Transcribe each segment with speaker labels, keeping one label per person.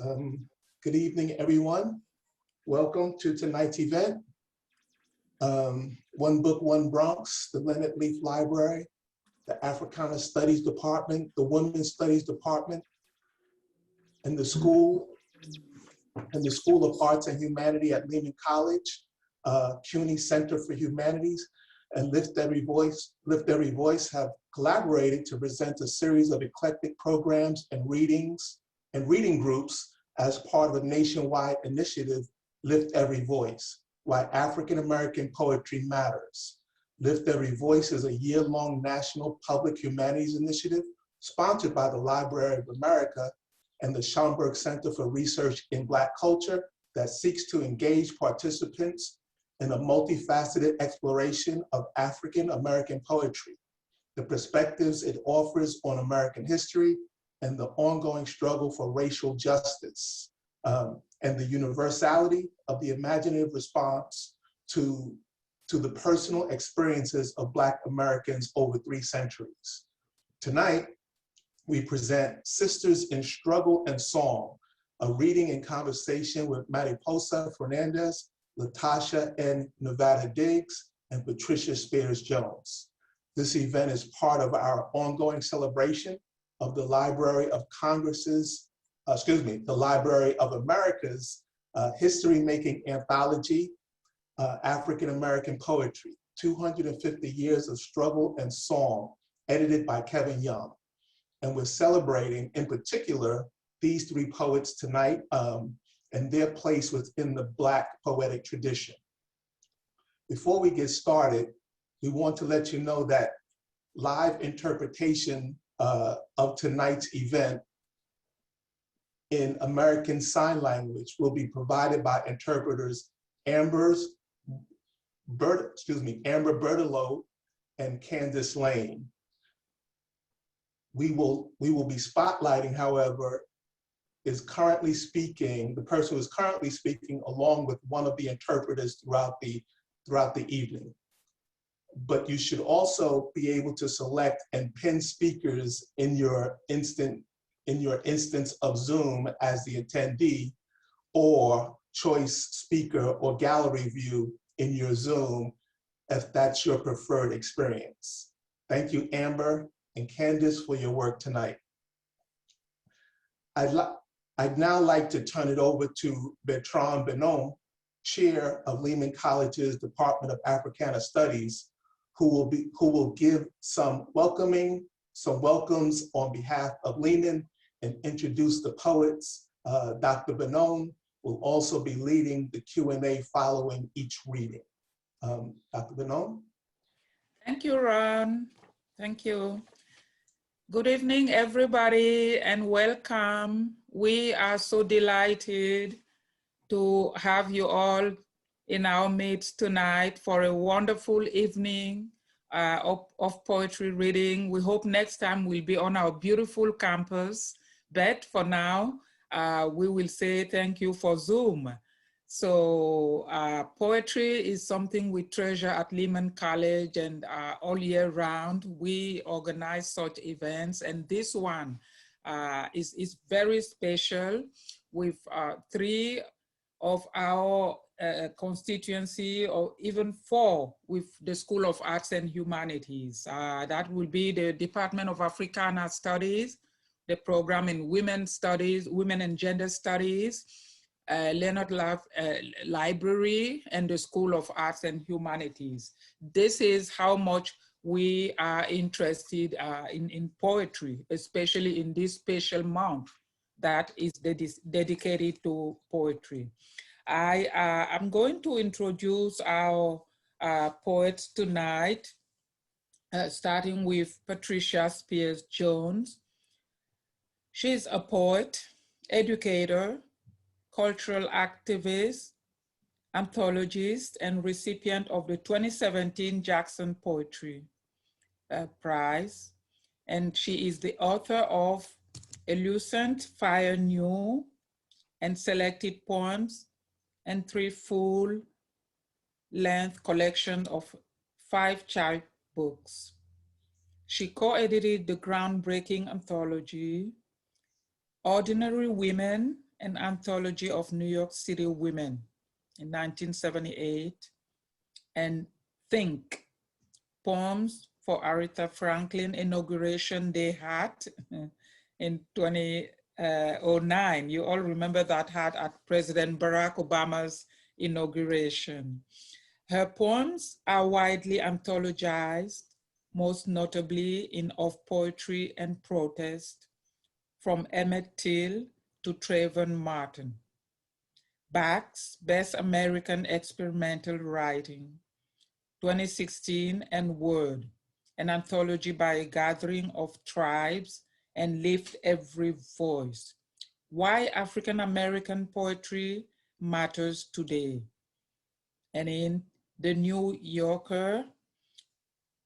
Speaker 1: Good evening, everyone. Welcome to tonight's event. One Book, One Bronx, the Leonard Leaf Library, the Africana Studies Department, the Women's Studies Department, and the School of Arts and Humanity at Lehman College, CUNY Center for Humanities, and Lift Every Voice have collaborated to present a series of eclectic programs and reading groups as part of a nationwide initiative, Lift Every Voice, Why African American Poetry Matters. Lift Every Voice is a year-long national public humanities initiative sponsored by the Library of America and the Schomburg Center for Research in Black Culture that seeks to engage participants in a multifaceted exploration of African American poetry, the perspectives it offers on American history, and the ongoing struggle for racial justice, and the universality of the imaginative response to the personal experiences of Black Americans over 3 centuries. Tonight, we present Sisters in Struggle and Song, a reading and conversation with Mariposa Fernandez, LaTasha N. Nevada Diggs, and Patricia Spears Jones. This event is part of our ongoing celebration of the Library of the Library of America's history-making anthology, African American Poetry, 250 Years of Struggle and Song, edited by Kevin Young. And we're celebrating, in particular, these 3 poets tonight and their place within the Black poetic tradition. Before we get started, we want to let you know that live interpretation of tonight's event in American Sign Language will be provided by interpreters Amber Berteloot and Candace Lane. We will be spotlighting, however, the person who is currently speaking along with one of the interpreters throughout the evening. But you should also be able to select and pin speakers in your instance of Zoom as the attendee, or choice speaker or gallery view in your Zoom if that's your preferred experience. Thank you, Amber and Candace, for your work tonight. I'd now like to turn it over to Bertrand Benon, Chair of Lehman College's Department of Africana Studies, who will give some welcomes on behalf of Lehman and introduce the poets. Dr. Benon will also be leading the Q&A following each reading. Dr. Benon?
Speaker 2: Thank you, Ron. Thank you. Good evening, everybody, and welcome. We are so delighted to have you all in our midst tonight for a wonderful evening of poetry reading. We hope next time we'll be on our beautiful campus, but for now, we will say thank you for Zoom. So poetry is something we treasure at Lehman College, and all year round, we organize such events, and this one is very special with 3 of our constituency, or even 4 with the School of Arts and Humanities. That will be the Department of Africana Studies, the program in Women's Studies, Women and Gender Studies, Leonard Leaf Library, and the School of Arts and Humanities. This is how much we are interested in poetry, especially in this special month that is dedicated to poetry. I'm going to introduce our poets tonight, starting with Patricia Spears Jones. She's a poet, educator, cultural activist, anthologist, and recipient of the 2017 Jackson Poetry Prize. And she is the author of A Lucent Fire New and Selected Poems, and 3 full-length collection of 5 child books. She co-edited the groundbreaking anthology, Ordinary Women an anthology of New York City women in 1978, and Think, Poems for Aretha Franklin Inauguration Day hat in 2009. You all remember that hat at President Barack Obama's inauguration. Her poems are widely anthologized, most notably in Of Poetry and Protest, From Emmett Till to Trayvon Martin. Bach's Best American Experimental Writing, 2016, and Word, an anthology by a gathering of tribes and Lift Every Voice. Why African American Poetry Matters Today. And in The New Yorker,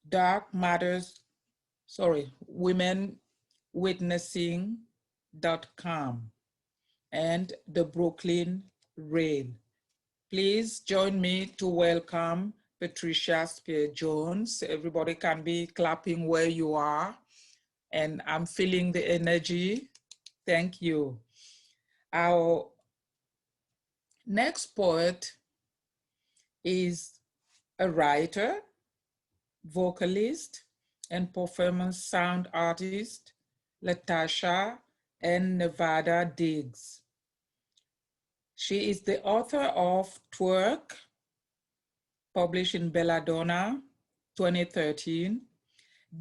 Speaker 2: womenwitnessing.com, and the Brooklyn Rail. Please join me to welcome Patricia Spears Jones. Everybody can be clapping where you are, and I'm feeling the energy. Thank you. Our next poet is a writer, vocalist, and performance sound artist, LaTasha N. Nevada Diggs. She is the author of Twerk, published in Belladonna, 2013.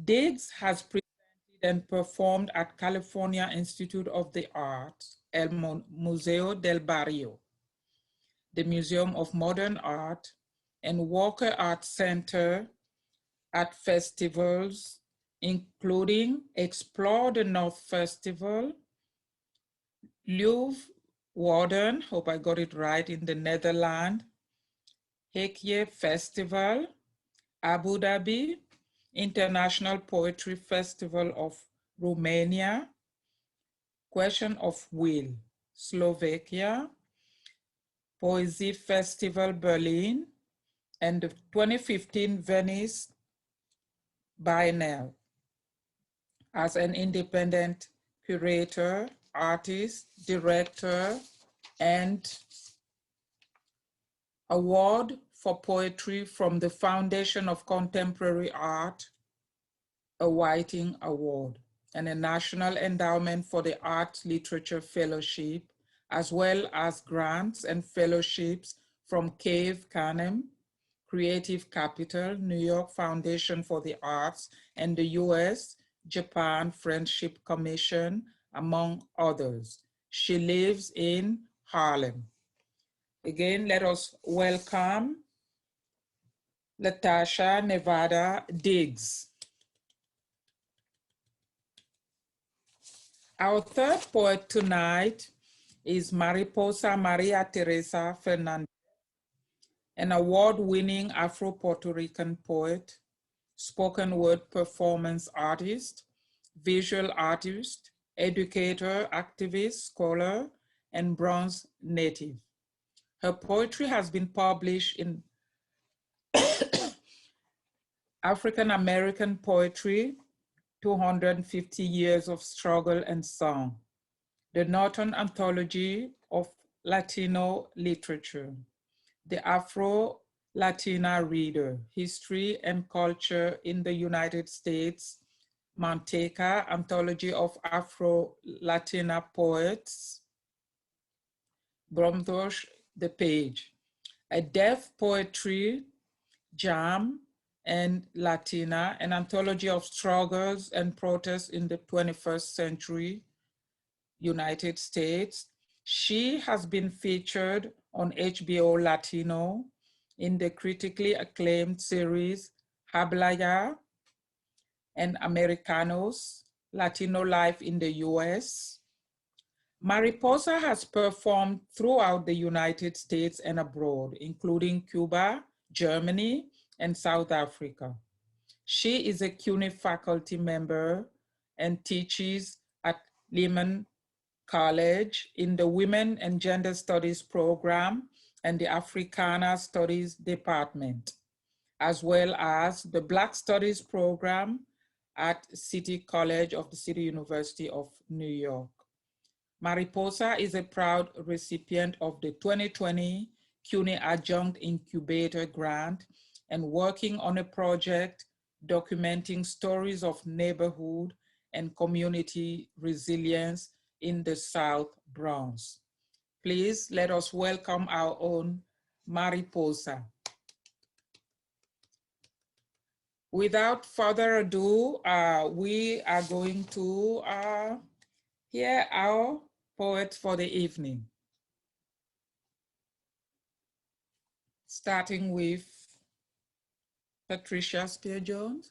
Speaker 2: Diggs has presented and performed at California Institute of the Arts, El Museo del Barrio, the Museum of Modern Art, and Walker Art Center at festivals, including Explore the North Festival, Leeuwarden, hope I got it right, in the Netherlands, Hekje Festival, Abu Dhabi, International Poetry Festival of Romania, Question of Will, Slovakia, Poesy Festival Berlin, and the 2015 Venice Biennale. As an independent curator, artist, director, and award for poetry from the Foundation of Contemporary Art, a Whiting Award, and a National Endowment for the Arts Literature Fellowship, as well as grants and fellowships from Cave Canem, Creative Capital, New York Foundation for the Arts, and the US Japan Friendship Commission, among others. She lives in Harlem. Again, let us welcome LaTasha Nevada Diggs. Our third poet tonight is Mariposa Maria Teresa Fernandez, an award-winning Afro-Puerto Rican poet, spoken word performance artist, visual artist, educator, activist, scholar, and Bronx native. Her poetry has been published in African American Poetry, 250 Years of Struggle and Song, the Norton Anthology of Latino Literature, the Afro-Latina Reader, History and Culture in the United States, Manteca, Anthology of Afro-Latina Poets, Bromdosh, The Page, a Deaf Poetry Jam and Latina, an anthology of struggles and protests in the 21st century United States. She has been featured on HBO Latino in the critically acclaimed series Hablaya and Americanos, Latino Life in the US. Mariposa has performed throughout the United States and abroad, including Cuba, Germany, and South Africa. She is a CUNY faculty member and teaches at Lehman College in the Women and Gender Studies program and the Africana Studies department, as well as the Black Studies program at City College of the City University of New York. Mariposa is a proud recipient of the 2020 CUNY Adjunct Incubator Grant and working on a project documenting stories of neighborhood and community resilience in the South Bronx. Please let us welcome our own Mariposa. Without further ado, we are going to hear our poet for the evening. Starting with Patricia Spears Jones.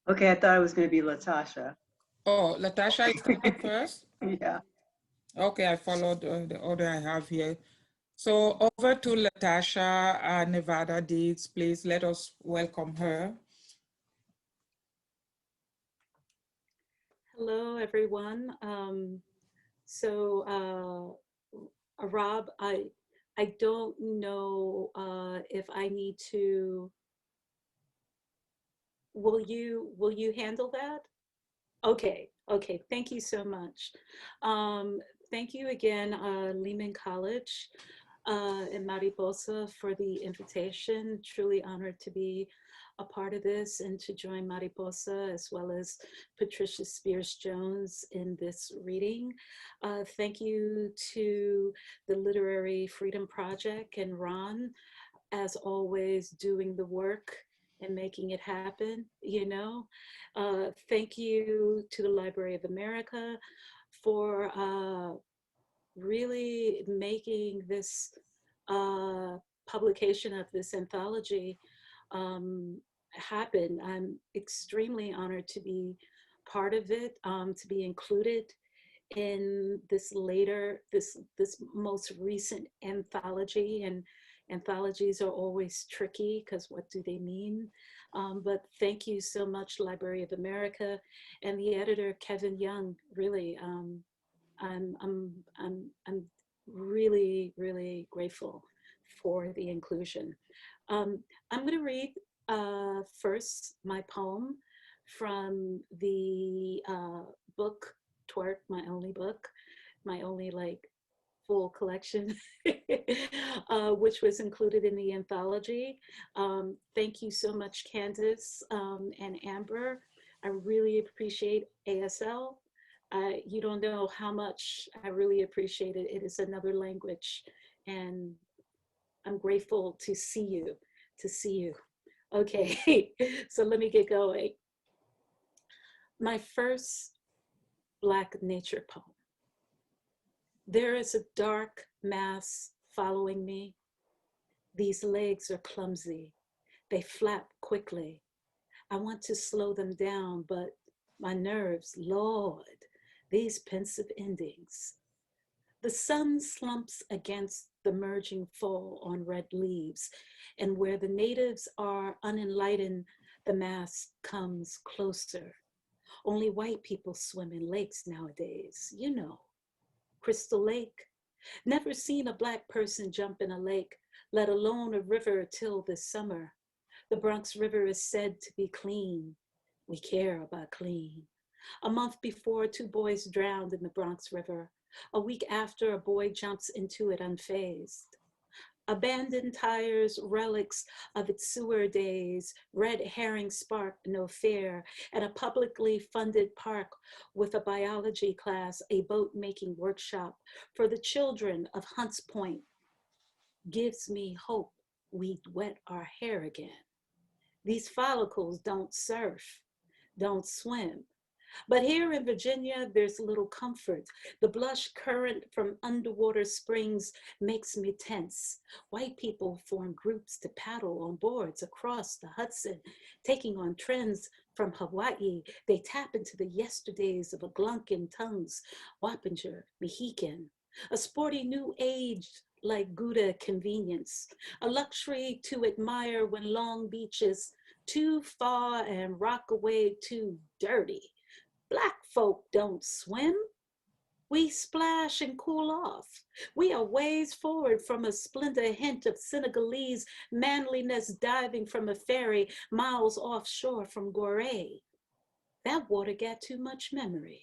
Speaker 3: Okay, I thought it was going to be LaTasha.
Speaker 2: Oh, LaTasha is coming first?
Speaker 3: Yeah.
Speaker 2: Okay, I followed the order I have here. So over to LaTasha Nevada Deeds, please let us welcome her.
Speaker 4: Hello, everyone. Rob, I don't know if I need to. Will you handle that? Okay. Thank you so much. Thank you again, Lehman College and Mariposa for the invitation. Truly honored to be a part of this and to join Mariposa as well as Patricia Spears Jones in this reading. Thank you to the Literary Freedom Project and Ron, as always, doing the work and making it happen, you know. Thank you to the Library of America for really making this publication of this anthology happen. I'm extremely honored to be part of it, to be included in this most recent anthology. And anthologies are always tricky because what do they mean? But thank you so much, Library of America, and the editor, Kevin Young. Really, I'm really, really grateful for the inclusion. I'm going to read first my poem from the book Twerk, my only like full collection, which was included in the anthology. Thank you so much, Candace and Amber. I really appreciate ASL. You don't know how much I really appreciate it. It is another language, and I'm grateful to see you. Okay, so let me get going. My first Black nature poem. There is a dark mass following me. These legs are clumsy. They flap quickly. I want to slow them down, but my nerves, Lord, these pensive endings. The sun slumps against the merging fall on red leaves, and where the natives are unenlightened, the mass comes closer. Only white people swim in lakes nowadays, you know. Crystal Lake. Never seen a Black person jump in a lake, let alone a river till this summer. The Bronx River is said to be clean. We care about clean. A month before, 2 boys drowned in the Bronx River. A week after, a boy jumps into it unfazed. Abandoned tires, relics of its sewer days, red herring spark, no fair, and a publicly funded park with a biology class, a boat making workshop for the children of Hunts Point gives me hope we'd wet our hair again. These follicles don't surf, don't swim. But here in Virginia, there's little comfort. The blush current from underwater springs makes me tense. White people form groups to paddle on boards across the Hudson, taking on trends from Hawaii. They tap into the yesterdays of Algonquin tongues, Wappinger, Mohican, a sporty new age like Gouda convenience, a luxury to admire when Long Beach is too far and Rockaway too dirty. Black folk don't swim. We splash and cool off. We are ways forward from a splendor hint of Senegalese manliness diving from a ferry miles offshore from Gorée. That water got too much memory.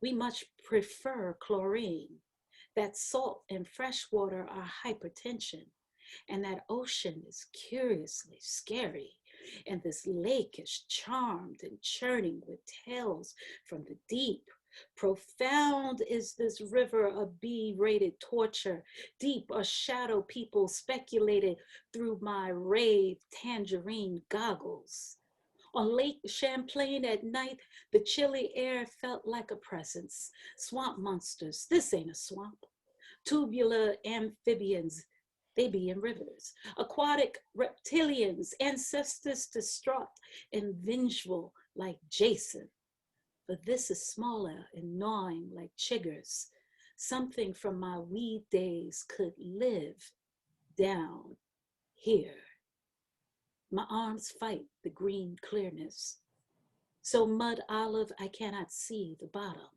Speaker 4: We much prefer chlorine. That salt and fresh water are hypertension. And that ocean is curiously scary. And this lake is charmed and churning with tales from the deep. Profound is this river of B-rated torture. Deep a shadow people speculated through my rave tangerine goggles. On Lake Champlain at night, the chilly air felt like a presence. Swamp monsters, this ain't a swamp. Tubular amphibians, they be in rivers. Aquatic reptilians, ancestors distraught and vengeful like Jason. But this is smaller and gnawing like chiggers. Something from my weed days could live down here. My arms fight the green clearness. So mud olive, I cannot see the bottom.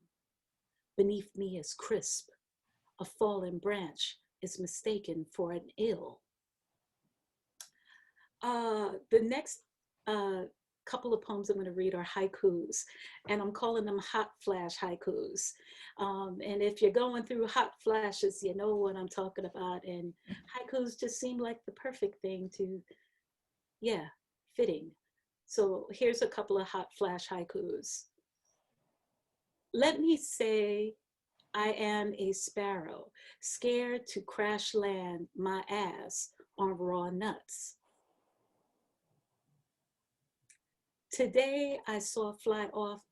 Speaker 4: Beneath me is crisp. A fallen branch is mistaken for an ill. The next couple of poems I'm going to read are haikus, and I'm calling them hot flash haikus. And if you're going through hot flashes, you know what I'm talking about. And haikus just seem like the perfect thing to, yeah, fitting. So here's a couple of hot flash haikus. Let me say I am a sparrow, scared to crash land my ass on raw nuts. Today I saw fly off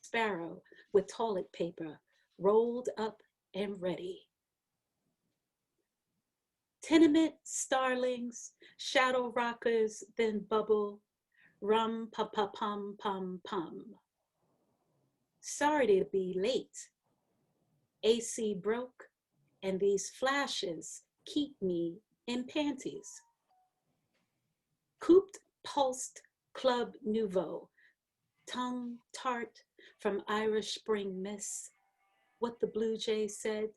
Speaker 4: sparrow with toilet paper rolled up and ready. Tenement starlings, shadow rockers, then bubble, rum pa pa pum pum pum. Sorry to be late. AC broke, and these flashes keep me in panties. Cooped pulsed Club Nouveau, tongue tart from Irish spring miss, what the blue jay said.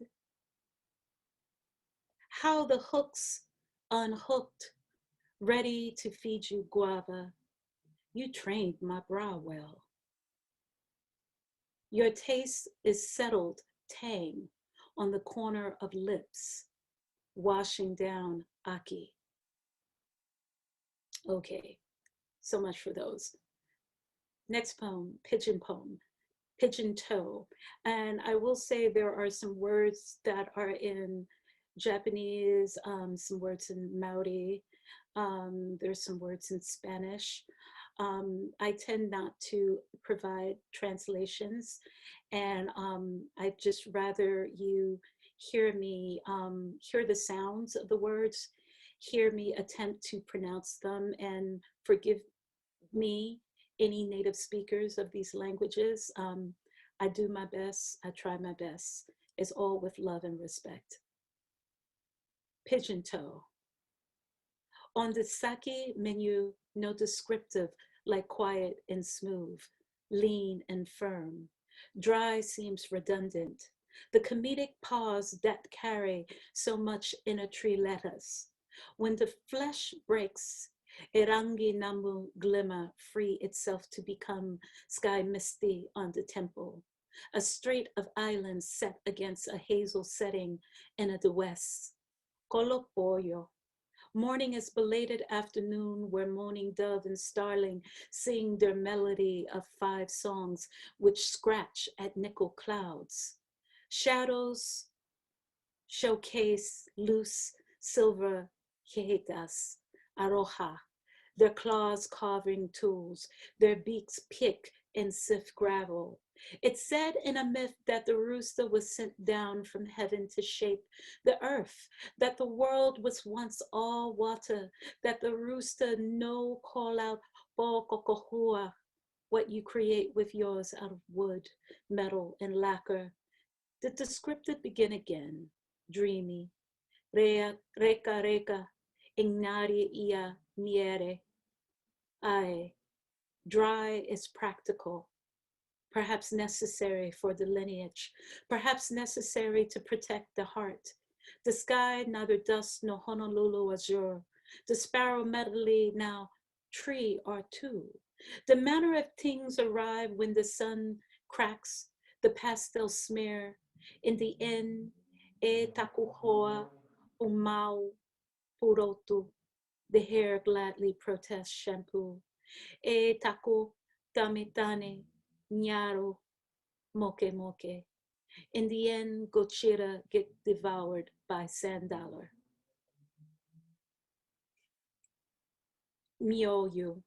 Speaker 4: How the hooks unhooked, ready to feed you guava. You trained my brow well. Your taste is settled tang on the corner of lips, washing down aki. Okay, so much for those. Next poem, Pigeon Poem, Pigeon Toe. And I will say there are some words that are in Japanese, some words in Maori, there's some words in Spanish. I tend not to provide translations, and I'd just rather you hear me, hear the sounds of the words, hear me attempt to pronounce them, and forgive me, any native speakers of these languages. I do my best, I try my best. It's all with love and respect. Pigeon toe. On the sake menu, no descriptive like quiet and smooth, lean and firm. Dry seems redundant. The comedic pause that carry so much in a tree lettuce. When the flesh breaks, Erangi Namu glimmer free itself to become sky misty on the temple. A strait of islands set against a hazel setting in the west. Kolopoyo. Morning is belated afternoon where moaning dove and starling sing their melody of 5 songs which scratch at nickel clouds. Shadows showcase loose silver jetas, aroha, their claws carving tools, their beaks pick and sift gravel. It's said in a myth that the rooster was sent down from heaven to shape the earth, that the world was once all water, that the rooster no call out bokokohua, what you create with yours out of wood, metal, and lacquer. The descriptive begin again, dreamy. Reka reka, ignari ia niere. Aye, dry is practical. Perhaps necessary for the lineage, perhaps necessary to protect the heart. The sky neither dust nor Honolulu azure, the sparrow medley now tree are two. The manner of things arrive when the sun cracks the pastel smear. In the end, e takuhoa umau purotu. The hair gladly protests shampoo. E taku tamitane nyaro moke moke. In the end, Gochira get devoured by $100. Mioyu.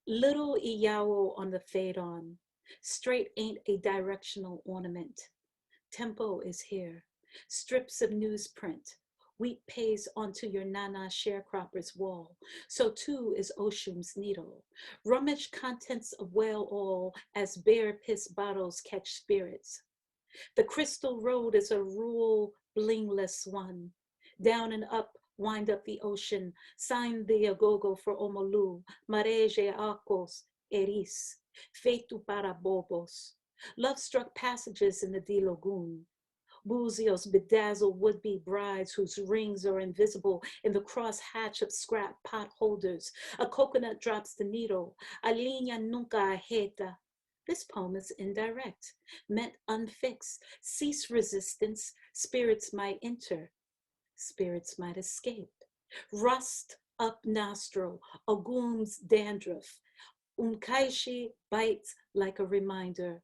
Speaker 4: Little Iyawo on the fade on. Straight ain't a directional ornament. Tempo is here. Strips of newsprint. Wheat pays onto your Nana sharecropper's wall. So too is Oshum's needle. Rummage contents of whale oil as bear piss bottles catch spirits. The crystal road is a rural, blingless one. Down and up, wind up the ocean. Sign the agogo for Omolu. Mareje arcos, eris. Fetu para bobos. Love-struck passages in the D Lagoon. Buzios bedazzle would-be brides whose rings are invisible in the cross-hatch of scrap pot holders. A coconut drops the needle. A línea nunca ajeta. This poem is indirect, meant unfixed. Cease resistance, spirits might enter, spirits might escape. Rust up nostril, Ogum's dandruff. Umkaishi bites like a reminder,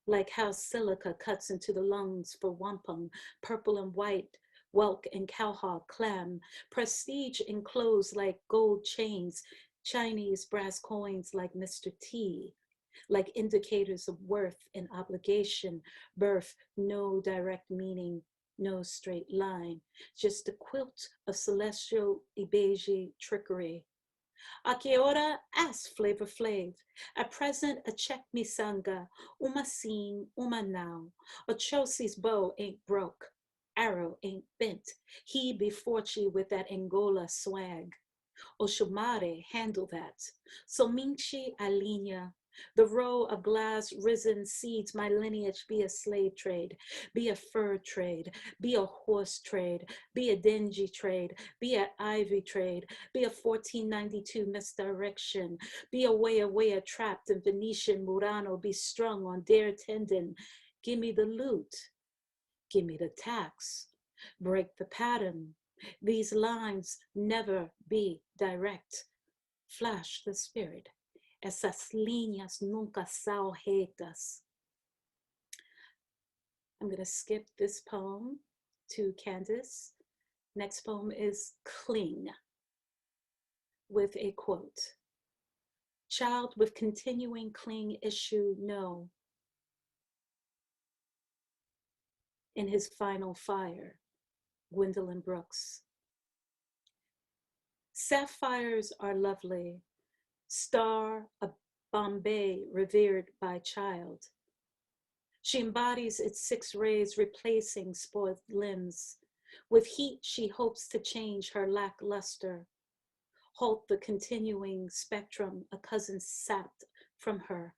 Speaker 4: like how silica cuts into the lungs for wampum, purple and white, whelk and cowhog clam, prestige enclosed like gold chains, Chinese brass coins like Mr. T, like indicators of worth and obligation, birth, no direct meaning, no straight line, just a quilt of celestial Ibeji trickery. A que hora ask Flavor Flav. At present, a check me sanga, uma scene, uma now. A Chelsea's bow ain't broke, arrow ain't bent. He be fortune with that Angola swag. Oshomare handle that. So Minchi Alinea, the row of glass risen seeds, my lineage be a slave trade, be a fur trade, be a horse trade, be a dingy trade, be an ivy trade, be a 1492 misdirection, be a way trapped in Venetian Murano, be strung on dare tendon. Give me the loot, give me the tax, break the pattern. These lines never be direct. Flash the spirit. Esas líneas nunca são retas. I'm going to skip this poem to Candace. Next poem is Cling, with a quote. Child with continuing cling issue, no. In his final fire, Gwendolyn Brooks. Sapphires are lovely, star of Bombay revered by child. She embodies its 6 rays, replacing spoiled limbs. With heat, she hopes to change her lackluster, halt the continuing spectrum a cousin sapped from her.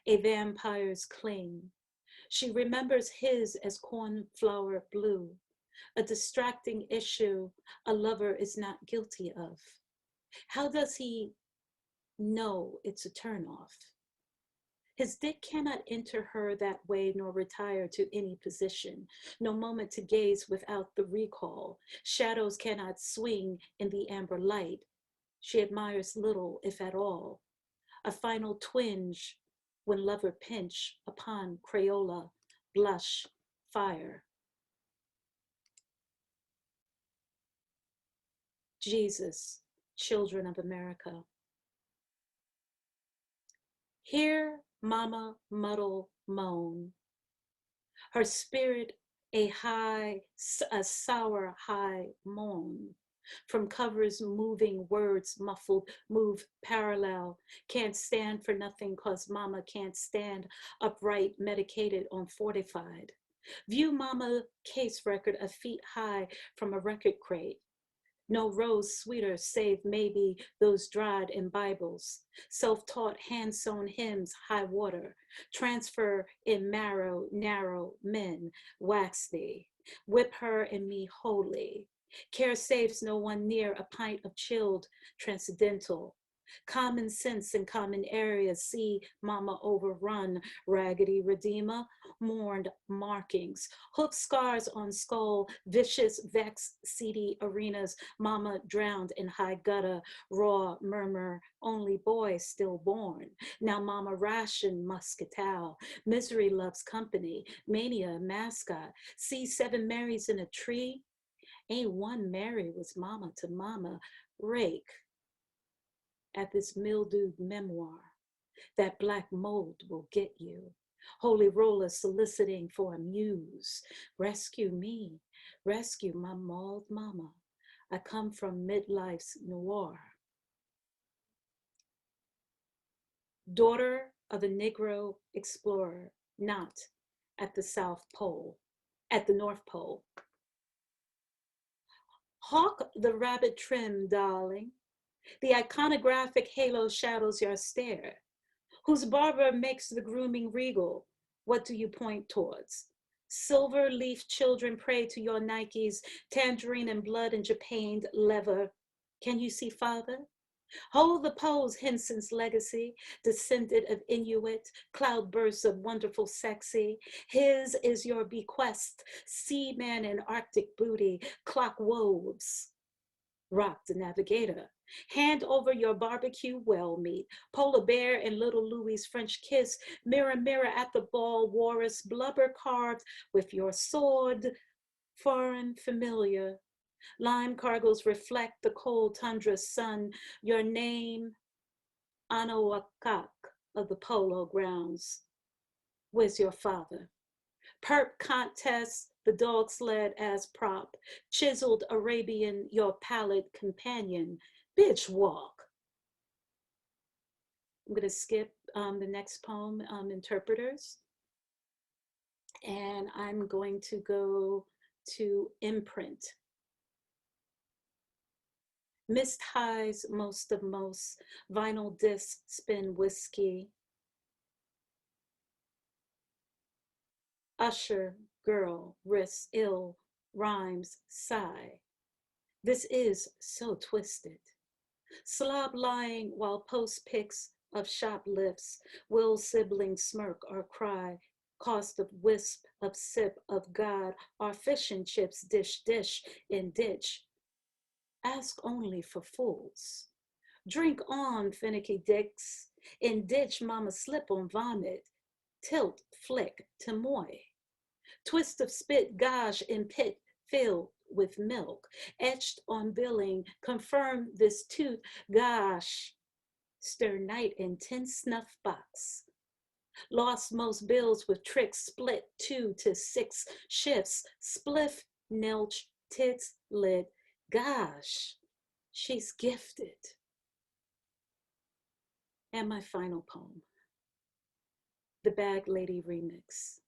Speaker 4: A vampire's cling. She remembers his as cornflower blue, a distracting issue a lover is not guilty of. How does he know it's a turnoff? His dick cannot enter her that way nor retire to any position. No moment to gaze without the recall. Shadows cannot swing in the amber light. She admires little, if at all. A final twinge when lover pinch upon Crayola, blush, fire. Jesus, children of America. Hear mama muddle moan, her spirit a sour high moan. From covers moving words muffled, move parallel. Can't stand for nothing cause mama can't stand upright, medicated on fortified. View mama case record a feet high from a record crate. No rose sweeter, save maybe those dried in Bibles. Self-taught, hand-sewn hymns, high water. Transfer in marrow, narrow men, wax thee. Whip her and me holy. Care saves no one near a pint of chilled transcendental. Common sense in common areas see mama overrun, raggedy redeemer, mourned markings, hoof scars on skull, vicious vex, seedy arenas, mama drowned in high gutter, raw murmur, only boy stillborn. Now mama ration muscatel, misery loves company, mania mascot, see 7 Marys in a tree, ain't one Mary was mama to mama, rake at this mildewed memoir. That black mold will get you. Holy roller soliciting for a muse. Rescue me, rescue my mauled mama. I come from midlife's noir. Daughter of a Negro explorer, not at the South Pole, at the North Pole. Hawk the rabbit trim, darling. The iconographic halo shadows your stare. Whose barber makes the grooming regal? What do you point towards? Silver leaf children pray to your Nikes, tangerine and blood and japaned leather. Can you see father? Hold the pose, Henson's legacy, descendant of Inuit, cloudbursts of wonderful sexy. His is your bequest, seaman and Arctic booty, clock woves. Rock the navigator. Hand over your barbecue well meat, polar bear and little Louis's French kiss, mirror, mirror at the ball, walrus blubber carved with your sword, foreign, familiar. Lime cargoes reflect the cold tundra sun, your name, Anawakak of the polo grounds. Where's your father? Perp contest, the dog sled as prop, chiseled Arabian, your pallid companion, bitch walk. I'm gonna skip the next poem, Interpreters. And I'm going to go to Imprint. Mist highs most of most, vinyl disc spin whiskey. Usher, girl, wrists ill, rhymes, sigh. This is so twisted. Slob lying while post pics of shoplifts, will siblings smirk or cry, cost of wisp of sip of God, our fish and chips dish dish in ditch. Ask only for fools. Drink on, finicky dicks. In ditch, mama slip on vomit. Tilt, flick, to moy. Twist of spit, gosh, in pit filled with milk. Etched on billing, confirm this tooth, gosh. Stir night in 10 snuff box. Lost most bills with tricks, split 2 to 6 shifts. Spliff, nilch, tits, lid. Gosh, she's gifted. And my final poem, the Bag Lady Remix.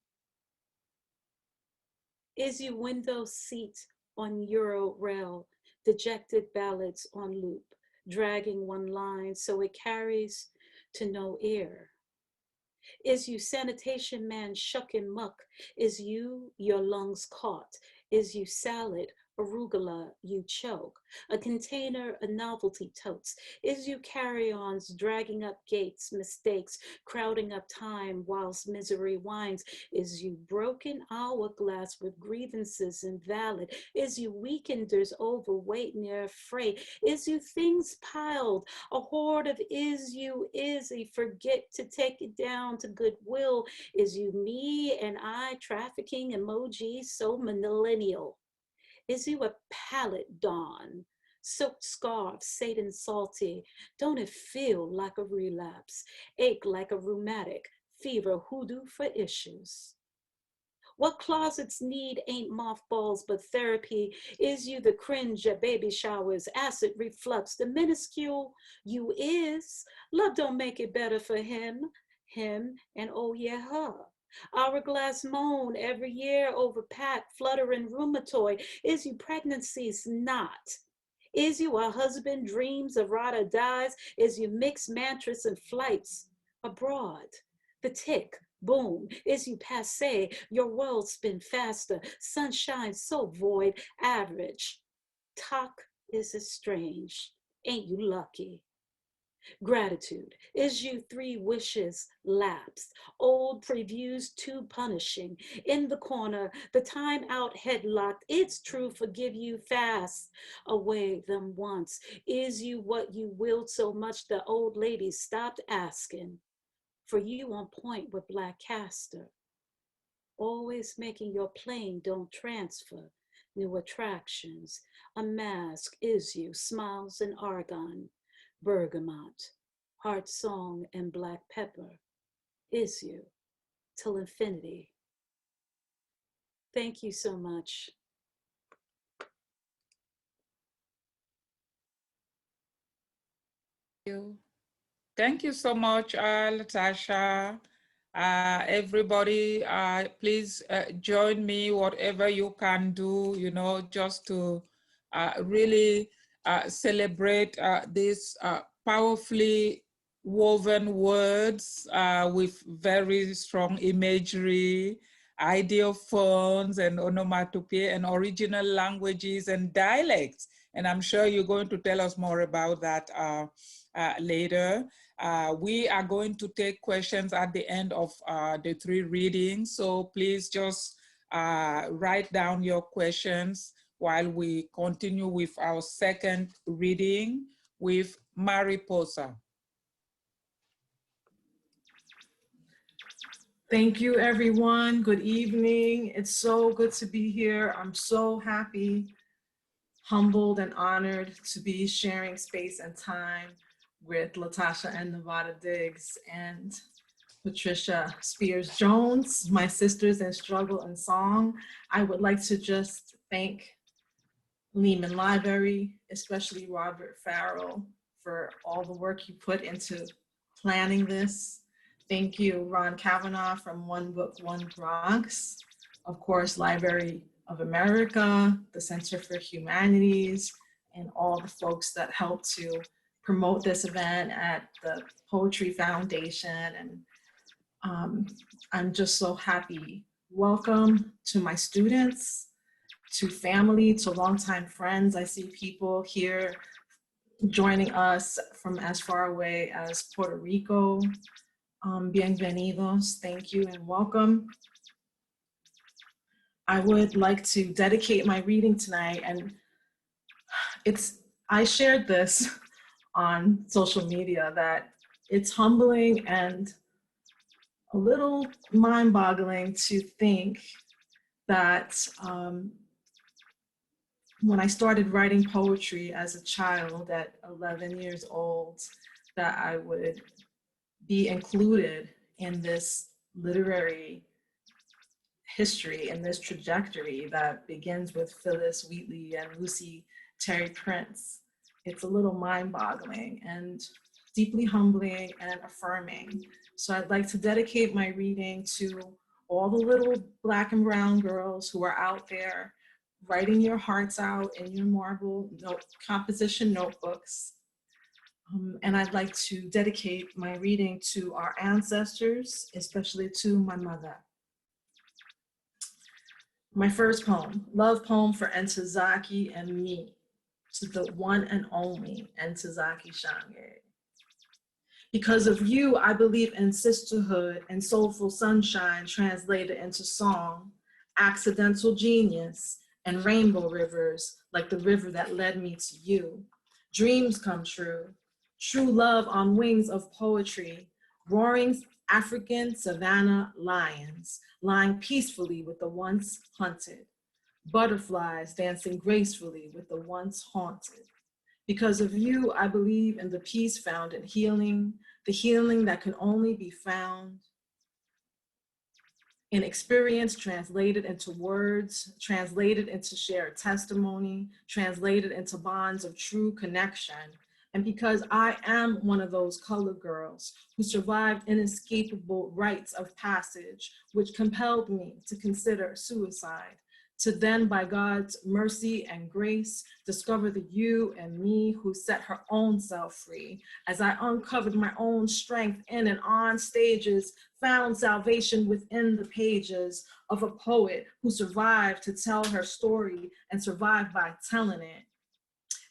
Speaker 4: Is you window seat on Euro rail, dejected ballads on loop, dragging one line so it carries to no ear. Is you sanitation man shucking muck? Is you your lungs caught? Is you salad, arugula, you choke? A container, a novelty totes? Is you carry-ons dragging up gates, mistakes, crowding up time whilst misery winds? Is you broken hourglass with grievances invalid? Is you weekenders overweight near freight? Is you things piled? A horde of is you forget to take it down to goodwill? Is you me and I trafficking emojis so millennial? Is you a pallet dawn? Silk scarf, Satan salty. Don't it feel like a relapse? Ache like a rheumatic fever, hoodoo for issues. What closets need ain't mothballs but therapy? Is you the cringe at baby showers, acid reflux, the minuscule you is? Love don't make it better for him, and oh yeah, her. Hourglass moan every year over pat, fluttering rheumatoid. Is you pregnancies not? Is you a husband dreams of rada dies? Is you mixed mattress and flights abroad? The tick, boom, is you passe, your world spin faster, sunshine so void, average. Talk is strange. Ain't you lucky? Gratitude is you 3 wishes lapsed. Old previews too punishing. In the corner, the time out headlocked. It's true, forgive you fast. Away them once. Is you what you willed so much the old lady stopped asking? For you on point with Black Castor. Always making your plane don't transfer. New attractions. A mask is you, smiles and argon. Bergamot, heart song and black pepper is you till infinity. Thank you so much.
Speaker 2: Thank you so much, LaTasha. Everybody, please join me, whatever you can do, you know, just to really celebrate these powerfully woven words with very strong imagery, ideophones and onomatopoeia and original languages and dialects. And I'm sure you're going to tell us more about that later. We are going to take questions at the end of the 3 readings. So please just write down your questions while we continue with our 2nd reading with Mariposa.
Speaker 5: Thank you, everyone. Good evening. It's so good to be here. I'm so happy, humbled, and honored to be sharing space and time with LaTasha N, Nevada Diggs, and Patricia Spears Jones, my sisters in struggle and song. I would like to just thank Lehman Library, especially Robert Farrell, for all the work you put into planning this. Thank you, Ron Kavanaugh from One Book, One Bronx. Of course, Library of America, the Center for Humanities, and all the folks that helped to promote this event at the Poetry Foundation. And I'm just so happy. Welcome to my students, to family, to longtime friends. I see people here joining us from as far away as Puerto Rico. Bienvenidos, thank you and welcome. I would like to dedicate my reading tonight, and I shared this on social media, that it's humbling and a little mind-boggling to think that when I started writing poetry as a child at 11 years old, that I would be included in this literary history, in this trajectory that begins with Phyllis Wheatley and Lucy Terry Prince. It's a little mind-boggling and deeply humbling and affirming. So I'd like to dedicate my reading to all the little Black and brown girls who are out there writing your hearts out in your marble composition notebooks. And I'd like to dedicate my reading to our ancestors, especially to my mother. My first poem, love poem for Ntozake and me, to the one and only Ntozake Shange. Because of you, I believe in sisterhood and soulful sunshine translated into song, accidental genius, and rainbow rivers like the river that led me to you. Dreams come true. True love on wings of poetry, roaring African savanna lions, lying peacefully with the once hunted, butterflies dancing gracefully with the once haunted. Because of you, I believe in the peace found in healing, the healing that can only be found in experience translated into words, translated into shared testimony, translated into bonds of true connection. And because I am one of those colored girls who survived inescapable rites of passage, which compelled me to consider suicide, to then by God's mercy and grace, discover the you and me who set her own self free. As I uncovered my own strength in and on stages, found salvation within the pages of a poet who survived to tell her story and survived by telling it.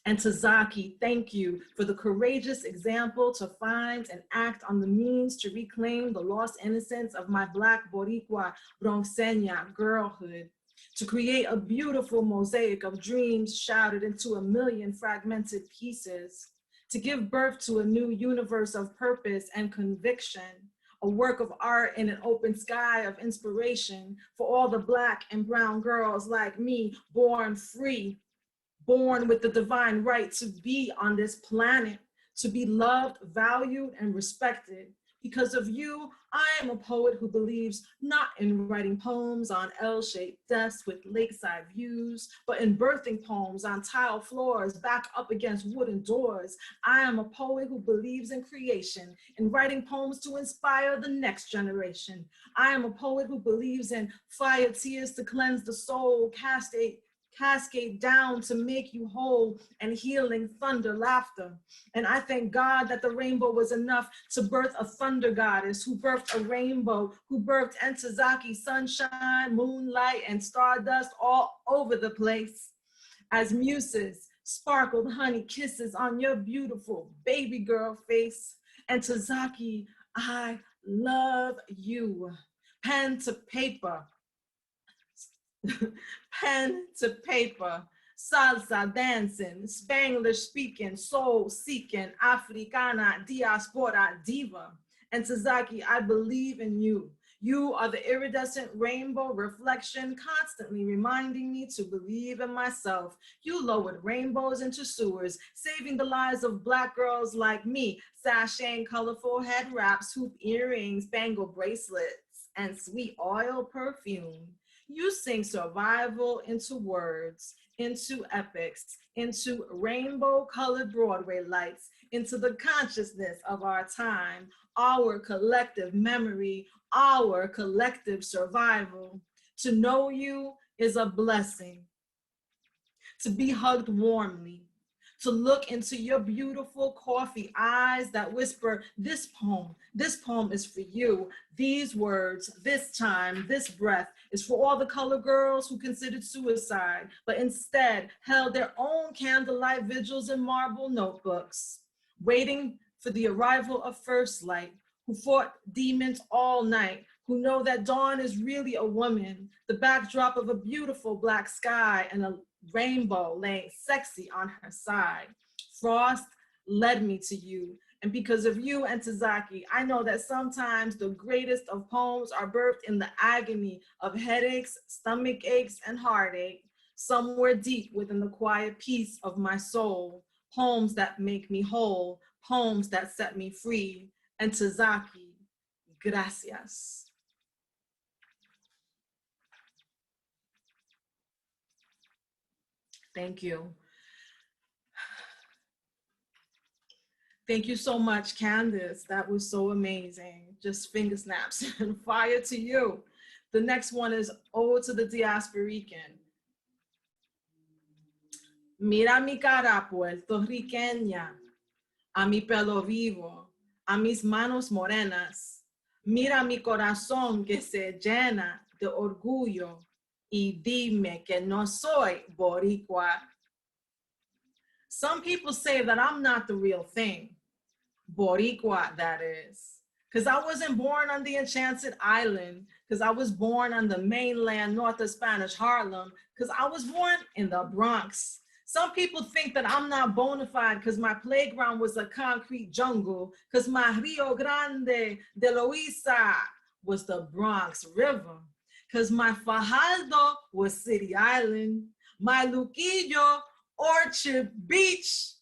Speaker 5: And to Zaki, thank you for the courageous example to find and act on the means to reclaim the lost innocence of my Black Boricua Bronxeña girlhood, to create a beautiful mosaic of dreams shattered into a million fragmented pieces, to give birth to a new universe of purpose and conviction, a work of art in an open sky of inspiration for all the Black and brown girls like me, born free, born with the divine right to be on this planet, to be loved, valued, and respected. Because of you, I am a poet who believes not in writing poems on L-shaped desks with lakeside views, but in birthing poems on tile floors back up against wooden doors. I am a poet who believes in creation, in writing poems to inspire the next generation. I am a poet who believes in fire tears to cleanse the soul, cascade down to make you whole, and healing thunder laughter. And I thank God that the rainbow was enough to birth a thunder goddess who birthed a rainbow, who birthed Entezaki, sunshine, moonlight, and stardust all over the place. As muses sparkled honey kisses on your beautiful baby girl face. Entezaki, I love you. Pen to paper. Pen to paper, salsa dancing, Spanglish speaking, soul seeking, Africana diaspora diva. And Tazaki, I believe in you. You are the iridescent rainbow reflection, constantly reminding me to believe in myself. You lowered rainbows into sewers, saving the lives of Black girls like me, sashaying colorful head wraps, hoop earrings, bangle bracelets, and sweet oil perfume. You sing survival into words, into epics, into rainbow-colored Broadway lights, into the consciousness of our time, our collective memory, our collective survival. To know you is a blessing. To be hugged warmly, to look into your beautiful coffee eyes that whisper, this poem is for you. These words, this time, this breath is for all the colored girls who considered suicide, but instead held their own candlelight vigils in marble notebooks, waiting for the arrival of first light, who fought demons all night, who know that dawn is really a woman, the backdrop of a beautiful Black sky and a rainbow laying sexy on her side. Frost led me to you. And because of you and Tazaki, I know that sometimes the greatest of poems are birthed in the agony of headaches, stomach aches, and heartache, somewhere deep within the quiet peace of my soul. Poems that make me whole, poems that set me free. And Tazaki, gracias. Thank you. Thank you so much, Candace. That was so amazing. Just finger snaps and fire to you. The next one is Ode to the Diasporican. Mira mi cara puertorriqueña, a mi pelo vivo, a mis manos morenas. Mira mi corazón que se llena de orgullo y dime que no soy boricua. Some people say that I'm not the real thing. Boricua, that is. Because I wasn't born on the Enchanted Island, because I was born on the mainland north of Spanish Harlem, because I was born in the Bronx. Some people think that I'm not bona fide because my playground was a concrete jungle, because my Rio Grande de Loíza was the Bronx River, because my Fajardo was City Island, my Luquillo, Orchard Beach,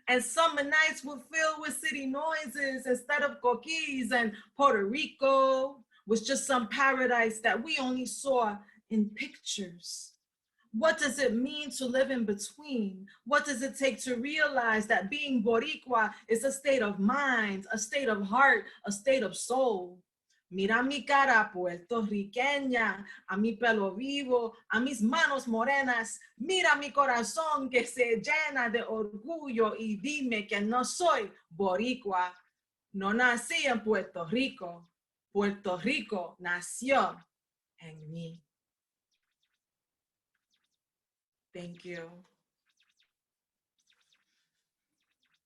Speaker 5: and summer nights were filled with city noises instead of coquis, and Puerto Rico was just some paradise that we only saw in pictures. What does it mean to live in between? What does it take to realize that being Boricua is a state of mind, a state of heart, a state of soul? Mira mi cara puertorriqueña, a mi pelo vivo, a mis manos morenas. Mira mi corazón que se llena de orgullo y dime que no soy boricua. No nací en Puerto Rico. Puerto Rico nació en mí. Thank you.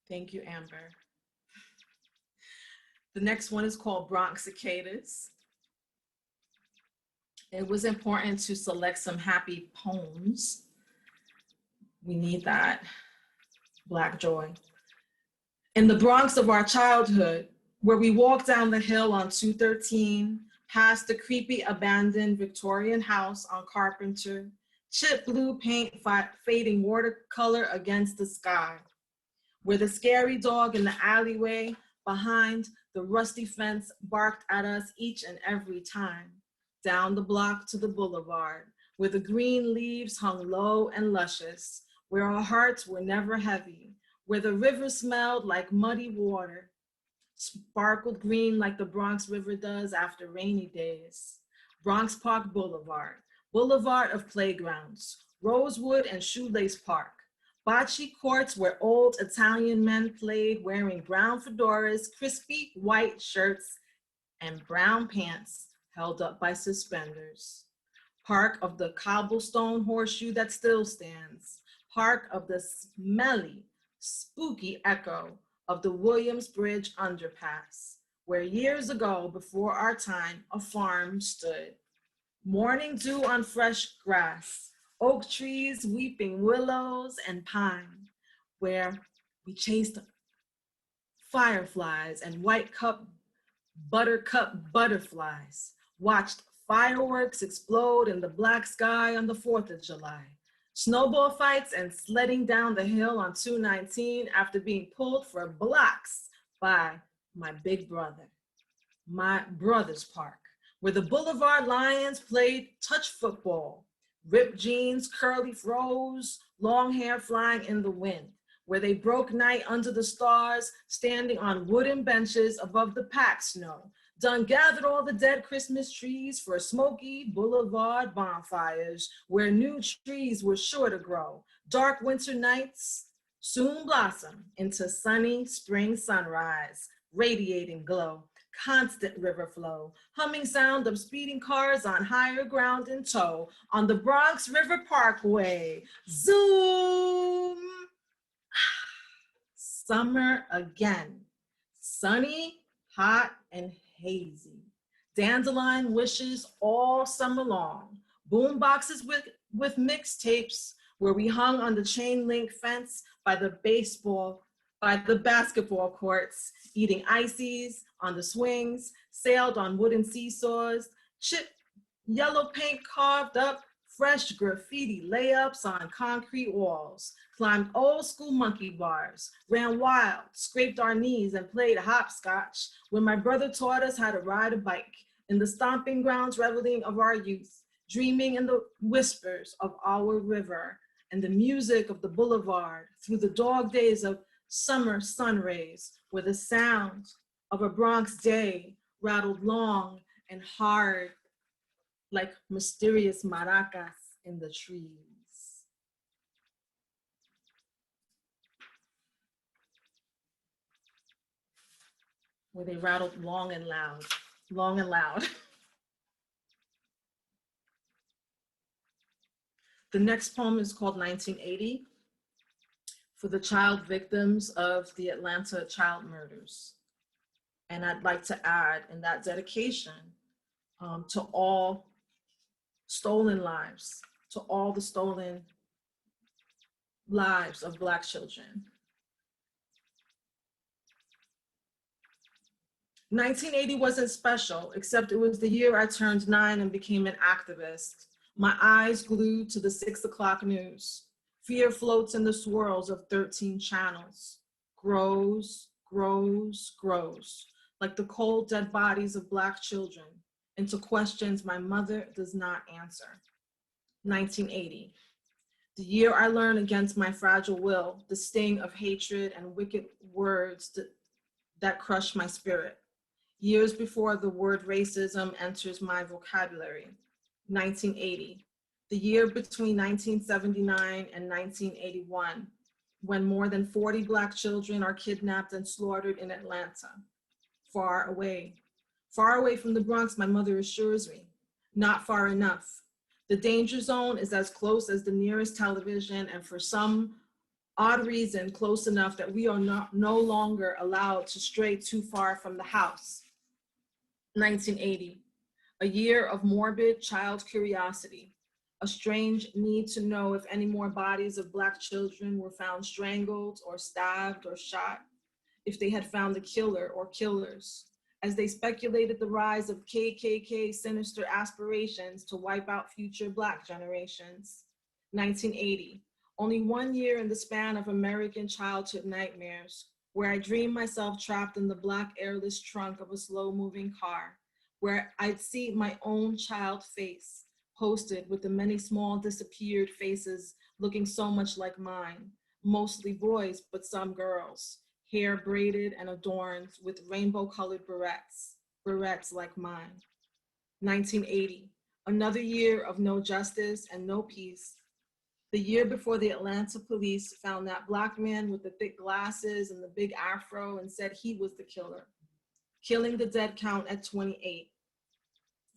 Speaker 5: Thank you, Amber. The next one is called Bronx Cicadas. It was important to select some happy poems. We need that Black joy. In the Bronx of our childhood, where we walked down the hill on 213, past the creepy abandoned Victorian house on Carpenter, chip blue paint fading watercolor against the sky, where the scary dog in the alleyway behind the rusty fence barked at us each and every time, down the block to the boulevard, where the green leaves hung low and luscious, where our hearts were never heavy, where the river smelled like muddy water, sparkled green like the Bronx River does after rainy days. Bronx Park Boulevard, boulevard of playgrounds, Rosewood and Shoelace Park, bocce courts where old Italian men played wearing brown fedoras, crispy white shirts, and brown pants held up by suspenders. Park of the cobblestone horseshoe that still stands. Park of the smelly, spooky echo of the Williamsbridge underpass, where years ago, before our time, a farm stood. Morning dew on fresh grass, oak trees, weeping willows, and pine, where we chased fireflies and buttercup butterflies, watched fireworks explode in the black sky on the 4th of July, snowball fights and sledding down the hill on 219 after being pulled for blocks by my big brother, my brother's park, where the Boulevard Lions played touch football, ripped jeans, curly froze, long hair flying in the wind, where they broke night under the stars, standing on wooden benches above the packed snow. Done gathered all the dead Christmas trees for smoky boulevard bonfires, where new trees were sure to grow. Dark winter nights soon blossom into sunny spring sunrise, radiating glow, constant river flow, humming sound of speeding cars on higher ground in tow, on the Bronx River Parkway. Zoom! Summer again, sunny, hot, and hazy. Dandelion wishes all summer long. Boom boxes with mixtapes where we hung on the chain link fence by the basketball courts, eating ices on the swings, sailed on wooden seesaws, chipped yellow paint carved up, fresh graffiti layups on concrete walls, climbed old school monkey bars, ran wild, scraped our knees and played hopscotch when my brother taught us how to ride a bike in the stomping grounds reveling of our youth, dreaming in the whispers of our river and the music of the boulevard through the dog days of summer sun rays, where the sound of a Bronx day rattled long and hard like mysterious maracas in the trees. Where they rattled long and loud, long and loud. The next poem is called 1980, for the child victims of the Atlanta child murders. And I'd like to add in that dedication to all stolen lives, to all the stolen lives of Black children. 1980 wasn't special, except it was the year I turned 9 and became an activist. My eyes glued to the 6 o'clock news. Fear floats in the swirls of 13 channels. Grows, grows, grows, like the cold dead bodies of Black children, into questions my mother does not answer. 1980, the year I learned against my fragile will, the sting of hatred and wicked words that crush my spirit. Years before the word racism enters my vocabulary. 1980, the year between 1979 and 1981, when more than 40 Black children are kidnapped and slaughtered in Atlanta. Far away from the Bronx, my mother assures me, not far enough. The danger zone is as close as the nearest television, and for some Odd reason close enough that we are no longer allowed to stray too far from the house. 1980, a year of morbid child curiosity, a strange need to know if any more bodies of Black children were found strangled or stabbed or shot, if they had found the killer or killers, as they speculated the rise of KKK sinister aspirations to wipe out future Black generations. 1980, only 1 year in the span of American childhood nightmares, where I dreamed myself trapped in the Black airless trunk of a slow-moving car, where I'd see my own child face, posted with the many small disappeared faces looking so much like mine, mostly boys, but some girls, hair braided and adorned with rainbow-colored barrettes like mine. 1980, another year of no justice and no peace. The year before the Atlanta police found that Black man with the thick glasses and the big afro and said he was the killer, killing the dead count at 28.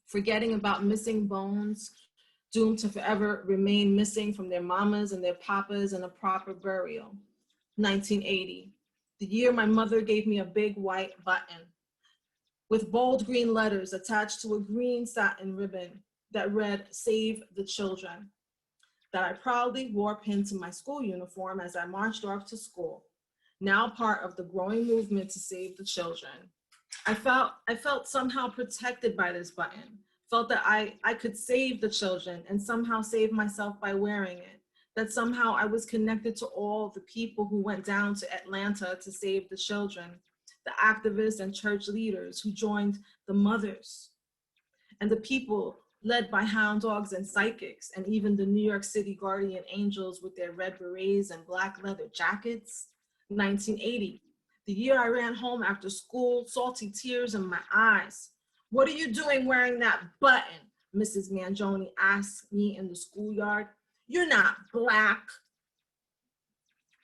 Speaker 5: Forgetting about missing bones, doomed to forever remain missing from their mamas and their papas in a proper burial. 1980, the year my mother gave me a big white button with bold green letters attached to a green satin ribbon that read, "Save the Children," that I proudly wore pinned to my school uniform as I marched off to school, now part of the growing movement to save the children. I felt somehow protected by this button, felt that I could save the children and somehow save myself by wearing it, that somehow I was connected to all the people who went down to Atlanta to save the children, the activists and church leaders who joined the mothers, and the people led by hound dogs and psychics, and even the New York City guardian angels with their red berets and Black leather jackets. 1980, the year I ran home after school, salty tears in my eyes. "What are you doing wearing that button?" Mrs. Mangione asked me in the schoolyard. "You're not Black."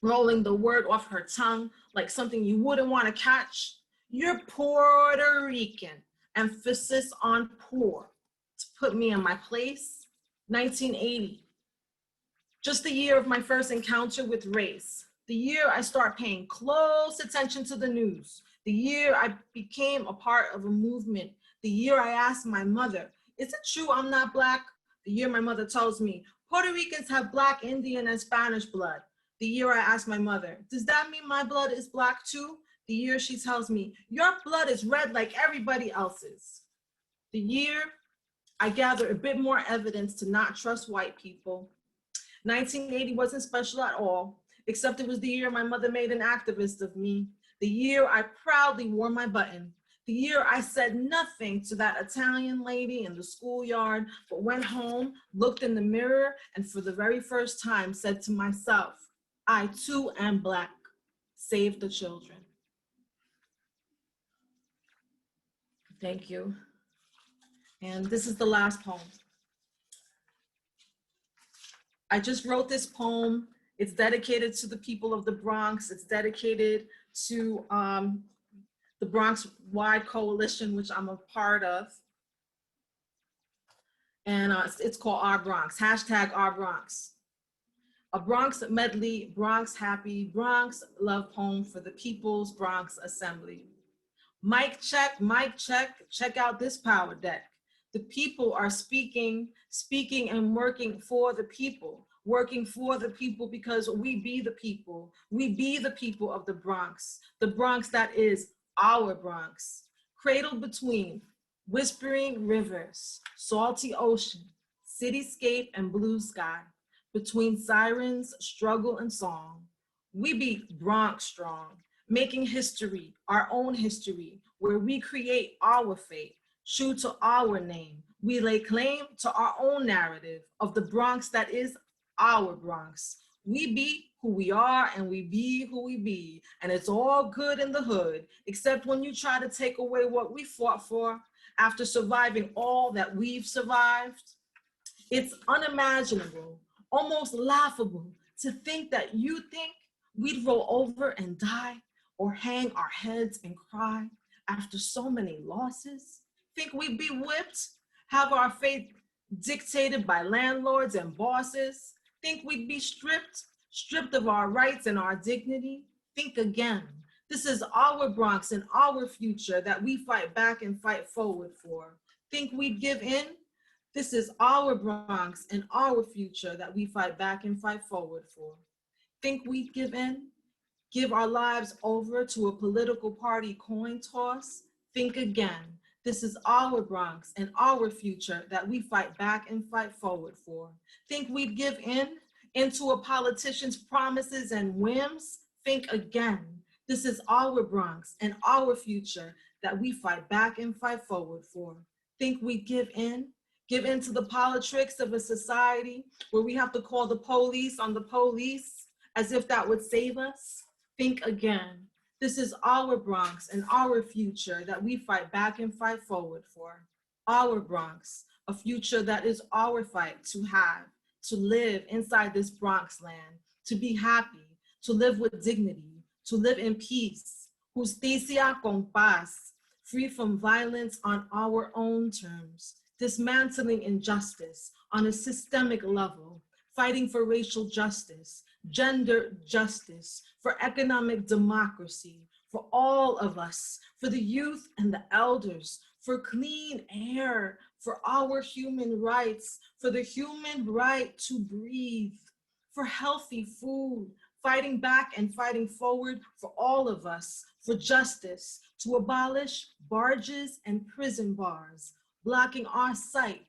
Speaker 5: Rolling the word off her tongue like something you wouldn't want to catch. "You're Puerto Rican," emphasis on poor, to put me in my place. 1980, just the year of my first encounter with race, the year I start paying close attention to the news, the year I became a part of a movement, the year I asked my mother, "Is it true I'm not Black?" The year my mother tells me, "Puerto Ricans have Black, Indian, and Spanish blood." The year I asked my mother, "Does that mean my blood is Black too?" The year she tells me, "Your blood is red like everybody else's." The year I gather a bit more evidence to not trust white people. 1980 wasn't special at all, except it was the year my mother made an activist of me. The year I proudly wore my button. The year I said nothing to that Italian lady in the schoolyard, but went home, looked in the mirror, and for the very first time said to myself, "I too am Black. Save the children." Thank you. And this is the last poem. I just wrote this poem. It's dedicated to the people of the Bronx. It's dedicated to the Bronx Wide Coalition, which I'm a part of. And it's called Our Bronx, #OurBronx. A Bronx medley, Bronx happy, Bronx love poem for the People's Bronx Assembly. Mic check, check out this power deck. The people are speaking and working for the people because we be the people. We be the people of the Bronx that is our Bronx. Cradled between whispering rivers, salty ocean, cityscape and blue sky, between sirens, struggle and song. We be Bronx strong, making history, our own history, where we create our fate. True to our name, we lay claim to our own narrative of the Bronx that is our Bronx. We be who we are and we be who we be. And it's all good in the hood, except when you try to take away what we fought for after surviving all that we've survived. It's unimaginable, almost laughable to think that you think we'd roll over and die or hang our heads and cry after so many losses. Think we'd be whipped, have our fate dictated by landlords and bosses. Think we'd be stripped, stripped of our rights and our dignity, think again. This is our Bronx and our future that we fight back and fight forward for. Think we'd give in? This is our Bronx and our future that we fight back and fight forward for. Think we'd give in? Give our lives over to a political party coin toss? Think again. This is our Bronx and our future that we fight back and fight forward for. Think we'd give in into a politician's promises and whims? Think again. This is our Bronx and our future that we fight back and fight forward for. Think we'd give in to the politics of a society where we have to call the police on the police as if that would save us? Think again. This is our Bronx and our future that we fight back and fight forward for. Our Bronx, a future that is our fight to have, to live inside this Bronx land, to be happy, to live with dignity, to live in peace, justicia con paz, free from violence on our own terms, dismantling injustice on a systemic level, fighting for racial justice, gender justice, for economic democracy, for all of us, for the youth and the elders, for clean air, for our human rights, for the human right to breathe, for healthy food, fighting back and fighting forward for all of us, for justice, to abolish barges and prison bars, blocking our sight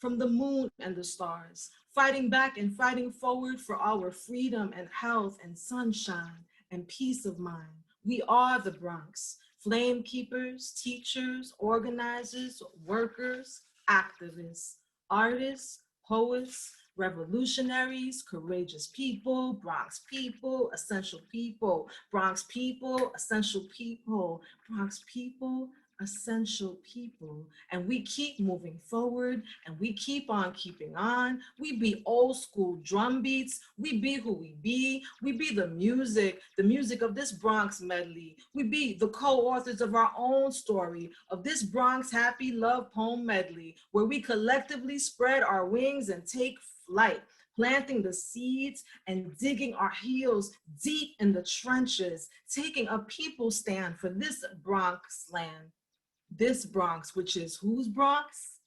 Speaker 5: from the moon and the stars, fighting back and fighting forward for our freedom and health and sunshine and peace of mind. We are the Bronx, flame keepers, teachers, organizers, workers, activists, artists, poets, revolutionaries, courageous people, Bronx people, essential people, Bronx people, essential people, Bronx people, essential people. And we keep moving forward and we keep on keeping on. We be old school drum beats. We be who we be. We be the music of this Bronx medley. We be the co-authors of our own story of this Bronx happy love poem medley, where we collectively spread our wings and take flight, planting the seeds and digging our heels deep in the trenches, taking a people stand for this Bronx land. This Bronx, which is whose Bronx?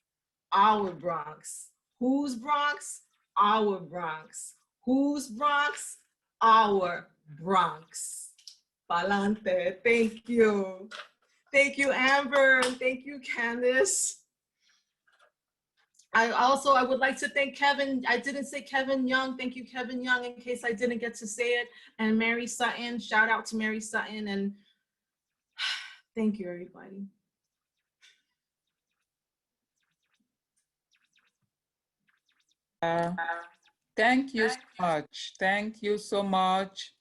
Speaker 5: Our Bronx. Whose Bronx? Our Bronx. Whose Bronx? Our Bronx. Palante. Thank you. Thank you, Amber. And thank you, Candace. I would like to thank Kevin. I didn't say Kevin Young. Thank you, Kevin Young, in case I didn't get to say it. And Mary Sutton. Shout out to Mary Sutton. And thank you, everybody.
Speaker 2: Thank you so much. Thank you so much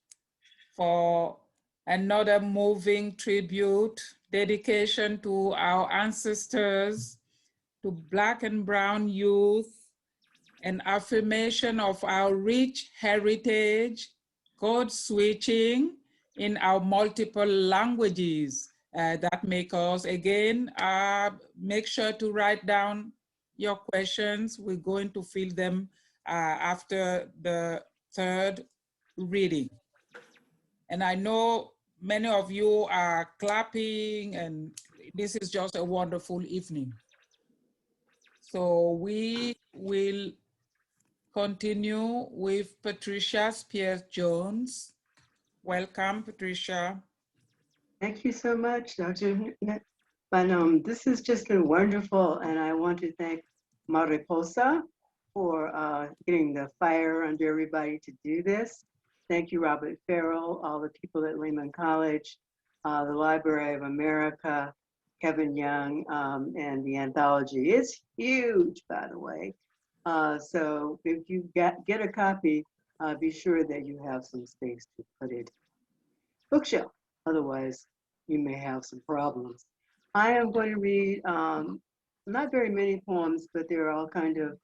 Speaker 2: for another moving tribute, dedication to our ancestors, to Black and Brown youth, an affirmation of our rich heritage, code switching in our multiple languages that make us, again, make sure to write down your questions. We're going to fill them after the third reading. And I know many of you are clapping, and this is just a wonderful evening. So we will continue with Patricia Spears Jones. Welcome, Patricia.
Speaker 3: Thank you so much, Dr. But this has just been wonderful, and I want to thank Mariposa for getting the fire under everybody to do this. Thank you, Robert Farrell, all the people at Lehman College, the Library of America, Kevin Young, and the anthology. It's huge, by the way. So if you get a copy, be sure that you have some space to put it. Bookshelf, otherwise you may have some problems. I am going to read not very many poems, but they're all kind of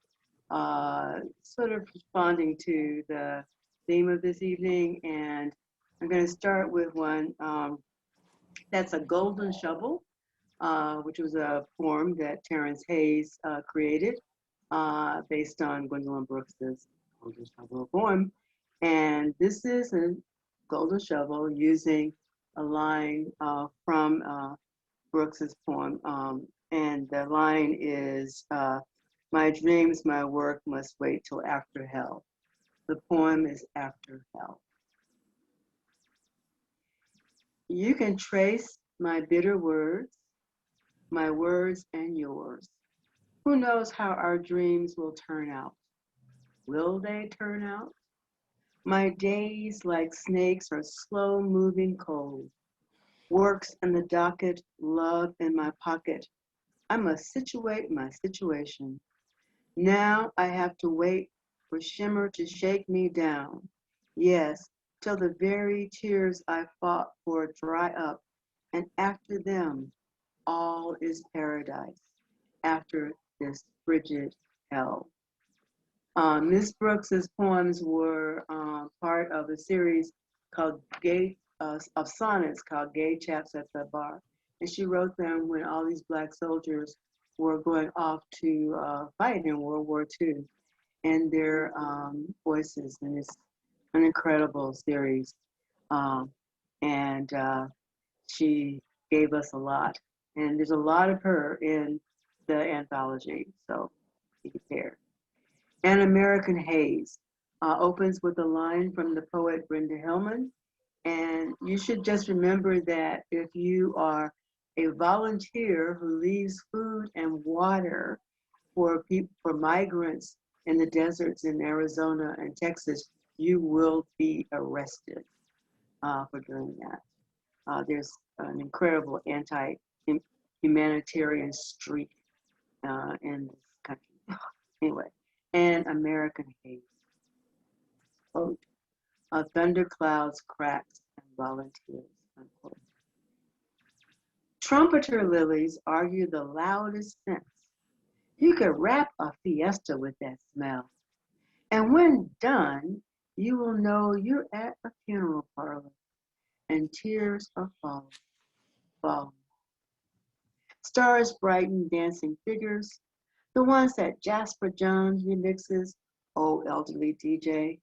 Speaker 3: sort of responding to the theme of this evening. And I'm going to start with one that's a golden shovel, which was a poem that Terrence Hayes created based on Gwendolyn Brooks's Golden Shovel poem. And this is a golden shovel using a line from Brooks's poem. And the line is, my dreams, my work must wait till after hell. The poem is After Hell. You can trace my bitter words, my words and yours. Who knows how our dreams will turn out? Will they turn out? My days like snakes are slow moving cold. Works in the docket, love in my pocket. I must situate my situation. Now I have to wait for shimmer to shake me down. Yes, till the very tears I fought for dry up, and after them, all is paradise. After this frigid hell. Miss Brooks's poems were part of a series called of sonnets called Gay Chaps at the Bar. And she wrote them when all these Black soldiers were going off to fight in World War II. And their voices, and it's an incredible series. And she gave us a lot. And there's a lot of her in the anthology, so be prepared. An American Haze opens with a line from the poet Brenda Hillman. And you should just remember that if you are a volunteer who leaves food and water for migrants in the deserts in Arizona and Texas, you will be arrested for doing that. There's an incredible anti-humanitarian streak in this country. Anyway, An American Haze. Quote, thunder clouds, cracks, and volunteers, unquote. Trumpeter lilies argue the loudest sense. You could wrap a fiesta with that smell. And when done, you will know you're at a funeral parlor and tears are falling. Stars brighten dancing figures, the ones that Jasper Jones remixes, oh elderly DJ,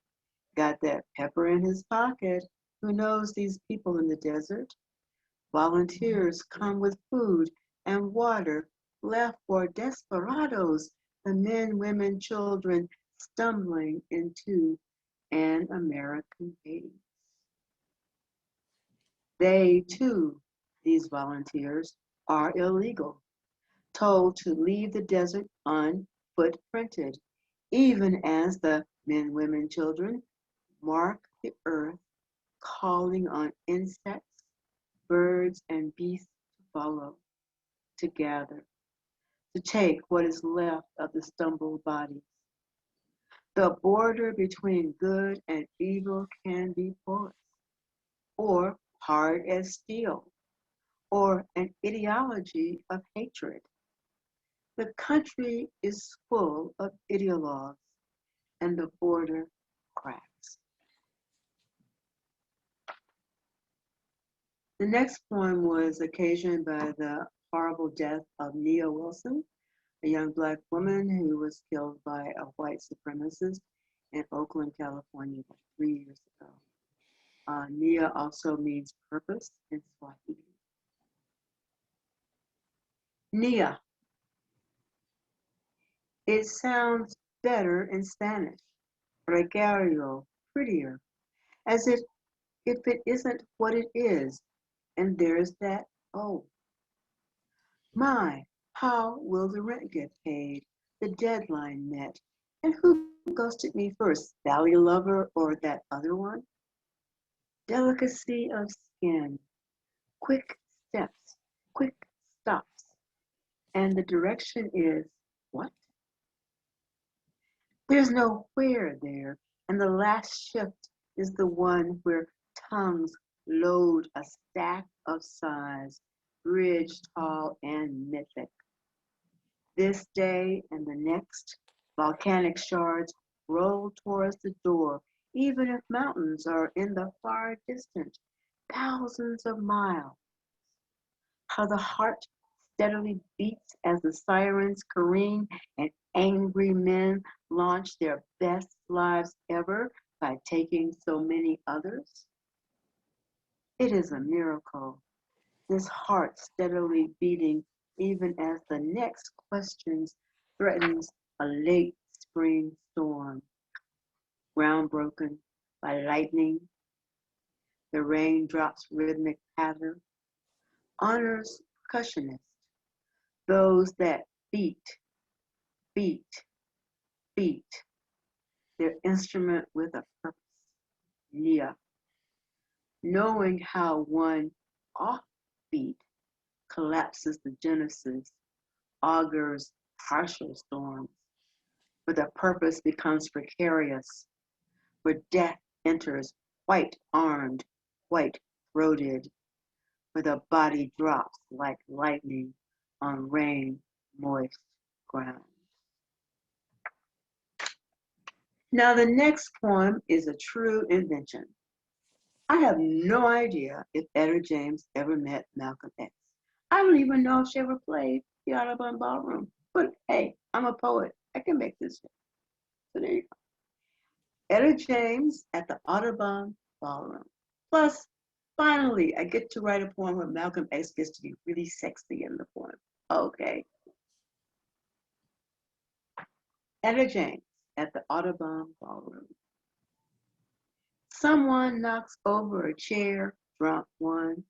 Speaker 3: got that pepper in his pocket. Who knows these people in the desert? Volunteers come with food and water left for desperados, the men, women, children stumbling into an American haze. They too, these volunteers, are illegal, told to leave the desert unfootprinted, even as the men, women, children mark the earth, calling on insects, birds, and beasts to follow, to gather, to take what is left of the stumbled bodies. The border between good and evil can be porous, or hard as steel, or an ideology of hatred. The country is full of ideologues, and the border cracks. The next poem was occasioned by the horrible death of Nia Wilson, a young Black woman who was killed by a white supremacist in Oakland, California, 3 years ago. Nia also means purpose in Swahili. Nia. It sounds better in Spanish. Precario, prettier, as if it isn't what it is. And there's that oh. My, how will the rent get paid? The deadline met. And who ghosted me first, Valley Lover or that other one? Delicacy of skin, quick steps, quick stops. And the direction is what? There's no where there, and the last shift is the one where tongues load a stack of sighs, bridge tall and mythic. This day and the next, volcanic shards roll towards the door, even if mountains are in the far distant, thousands of miles. How the heart steadily beats as the sirens careen and angry men launch their best lives ever by taking so many others? It is a miracle, this heart steadily beating even as the next question threatens a late spring storm. Ground broken by lightning, the raindrops' rhythmic pattern honors percussionists, those that beat, beat, beat their instrument with a purpose. Nia, knowing how one offbeat collapses the genesis, augurs partial storms, where the purpose becomes precarious, where death enters white-armed, white-throated, where the body drops like lightning on rain-moist ground. Now the next poem is a true invention. I have no idea if Etta James ever met Malcolm X. I don't even know if she ever played the Audubon Ballroom. But hey, I'm a poet. I can make this shit. So there you go. Etta James at the Audubon Ballroom. Plus, finally, I get to write a poem where Malcolm X gets to be really sexy in the poem. Okay. Etta James at the Audubon Ballroom. Someone knocks over a chair, drunk one.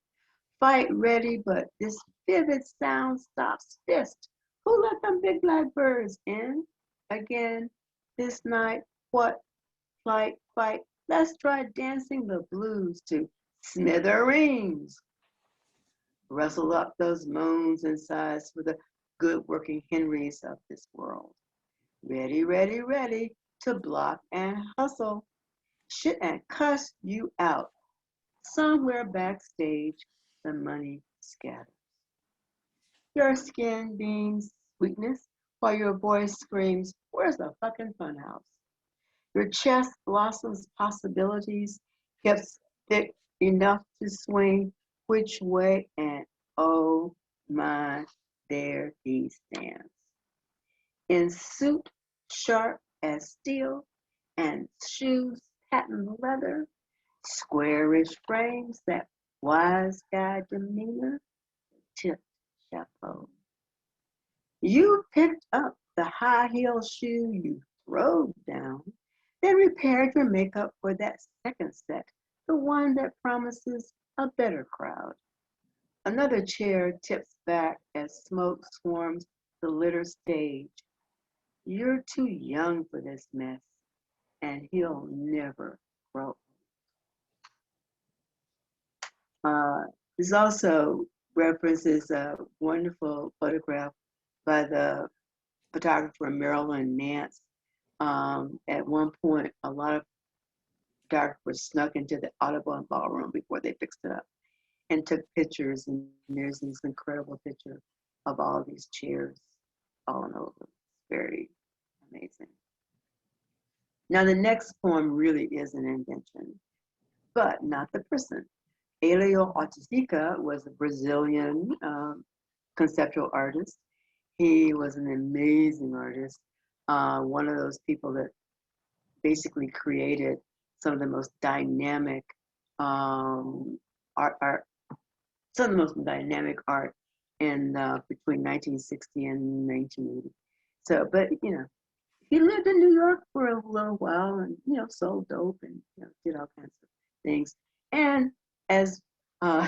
Speaker 3: Fight ready, but this vivid sound stops fist. Who let them big black birds in? Again, this night, what? Flight, fight. Let's try dancing the blues to smithereens. Rustle up those moans and sighs for the good working Henrys of this world. Ready, ready, ready to block and hustle. Shit and cuss you out. Somewhere backstage, the money scatters. Your skin beams sweetness while your voice screams, where's the fucking funhouse? Your chest blossoms possibilities, hips thick enough to swing which way, and oh my, there he stands. In suit sharp as steel and shoes patent leather, squarish frames, that wise guy demeanor, tipped chapeau. You picked up the high heel shoe you throwed down, then repaired your makeup for that second set, the one that promises a better crowd. Another chair tips back as smoke swarms the litter stage. You're too young for this mess, and he'll never grow. This also references a wonderful photograph by the photographer Marilyn Nance. At one point, a lot of photographers snuck into the Audubon Ballroom before they fixed it up and took pictures. And there's this incredible picture of all these chairs all over. It's very amazing. Now, the next poem really is an invention, but not the person. Elio Artistica was a Brazilian conceptual artist. He was an amazing artist, one of those people that basically created some of the most dynamic art in between 1960 and 1980. So, but you know, he lived in New York for a little while, and sold dope and did all kinds of things. And as a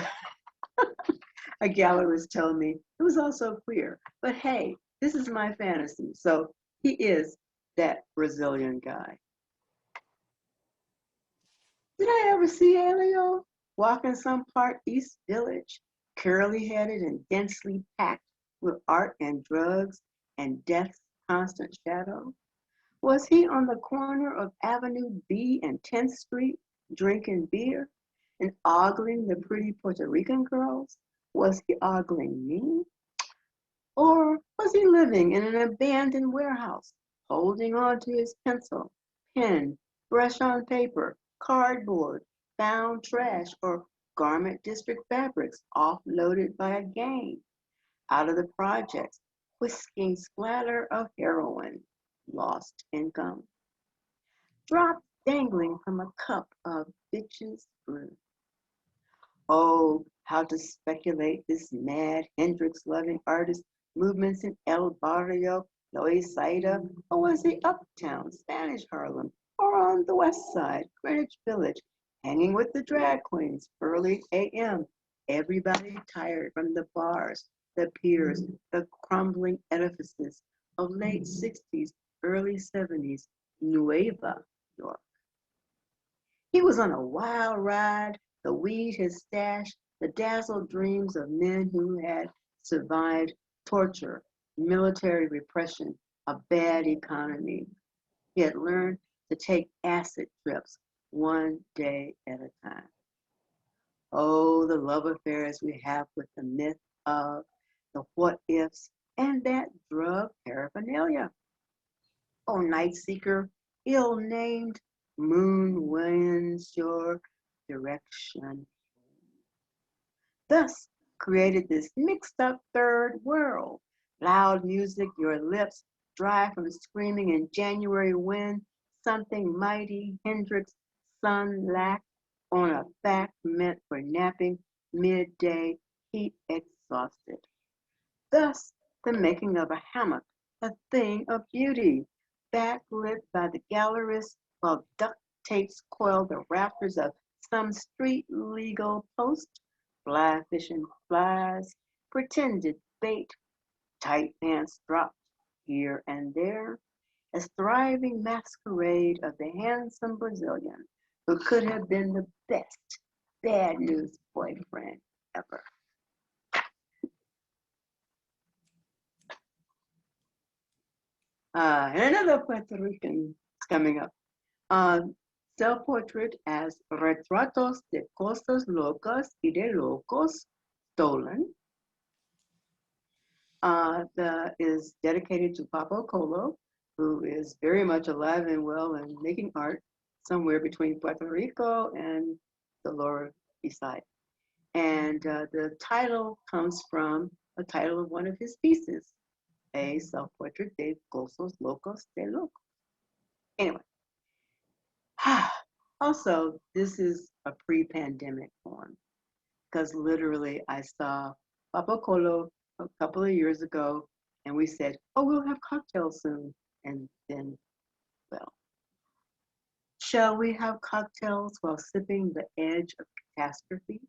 Speaker 3: gallerist told me, it was also queer. But hey, this is my fantasy. So he is that Brazilian guy. Did I ever see Elio walking some part East Village, curly-headed and densely packed with art and drugs and death's constant shadow? Was he on the corner of Avenue B and 10th Street drinking beer and ogling the pretty Puerto Rican girls? Was he ogling me? Or was he living in an abandoned warehouse, holding on to his pencil, pen, brush on paper, cardboard, found trash, or garment district fabrics offloaded by a gang out of the projects, whisking splatter of heroin, lost income? Dropped dangling from a cup of bitches brew. Oh, how to speculate this mad Hendrix-loving artist movements in El Barrio, Loisaida, or was he uptown, Spanish Harlem, or on the west side, Greenwich Village, hanging with the drag queens, early a.m., everybody tired from the bars, the piers, the crumbling edifices of late 60s, early 70s, Nueva York. He was on a wild ride, the weed his stash, the dazzled dreams of men who had survived torture, military repression, a bad economy. He had learned to take acid trips one day at a time. Oh, the love affairs we have with the myth of the what ifs and that drug paraphernalia. Oh, night seeker, ill named, moon winds your direction. Thus created this mixed up third world. Loud music, your lips dry from screaming in January wind, something mighty Hendrix sun lack on a fact meant for napping midday, heat exhausted. Thus the making of a hammock, a thing of beauty, backlit by the gallerists while duct tapes coil the rafters of some street legal post, fly fishing flies, pretended bait, tight pants dropped here and there, a thriving masquerade of the handsome Brazilian who could have been the best bad news boyfriend ever. And another Puerto Rican is coming up. Self-portrait as Retratos de Cosas Locas y de Locos Stolen. Is dedicated to Papa Colo, who is very much alive and well and making art somewhere between Puerto Rico and the Lower East Side. And the title comes from the title of one of his pieces, a self-portrait de Cosas Locos de Locos. Anyway, also, this is a pre-pandemic poem because literally I saw Papa Colo a couple of years ago and we said, oh, we'll have cocktails soon. And then, well, shall we have cocktails while sipping the edge of catastrophe?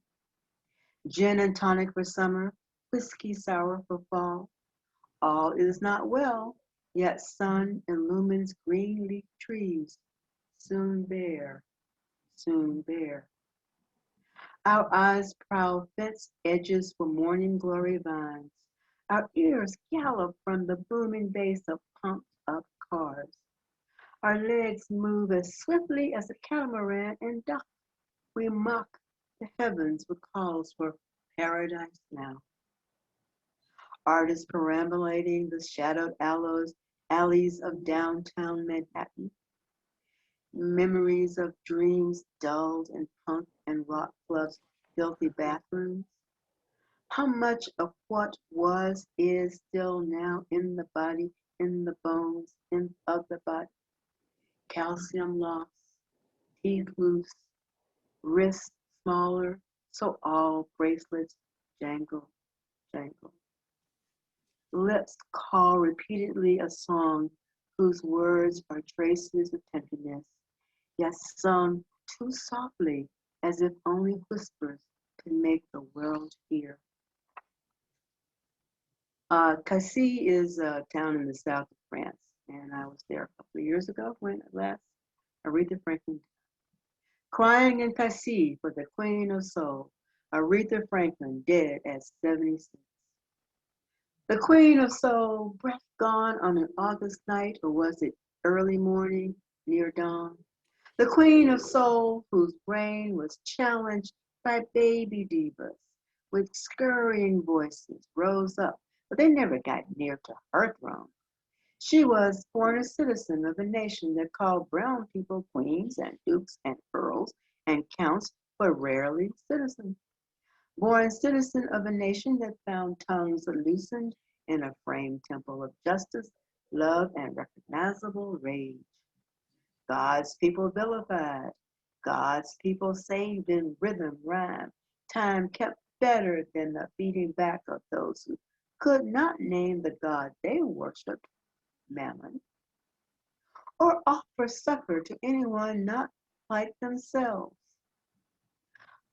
Speaker 3: Gin and tonic for summer, whiskey sour for fall. All is not well, yet sun illumines green leaf trees, soon bare, soon bare. Our eyes prowl fence edges for morning glory vines. Our ears gallop from the booming bass of pumped up cars. Our legs move as swiftly as a catamaran and duck. We mock the heavens with calls for paradise now. Artists perambulating the shadowed alleys of downtown Manhattan. Memories of dreams dulled in punk and rock clubs' filthy bathrooms. How much of what was is still now in the body, in the bones, of the body. Calcium loss, teeth loose, wrists smaller, so all bracelets jangle, jangle. Lips call repeatedly a song whose words are traces of tenderness, yet sung too softly as if only whispers could make the world hear. Cassis is a town in the south of France, and I was there a couple of years ago when last Aretha Franklin. Crying in Cassis for the Queen of Soul, Aretha Franklin dead at 76. The Queen of Soul, breath gone on an August night, or was it early morning, near dawn? The Queen of Soul, whose brain was challenged by baby divas, with scurrying voices, rose up, but they never got near to her throne. She was born a citizen of a nation that called brown people queens and dukes and earls and counts, but rarely citizens. Born citizen of a nation that found tongues loosened in a framed temple of justice, love, and recognizable rage. God's people vilified, God's people saved in rhythm, rhyme, time kept better than the beating back of those who could not name the God they worshiped, Mammon, or offer succor to anyone not like themselves.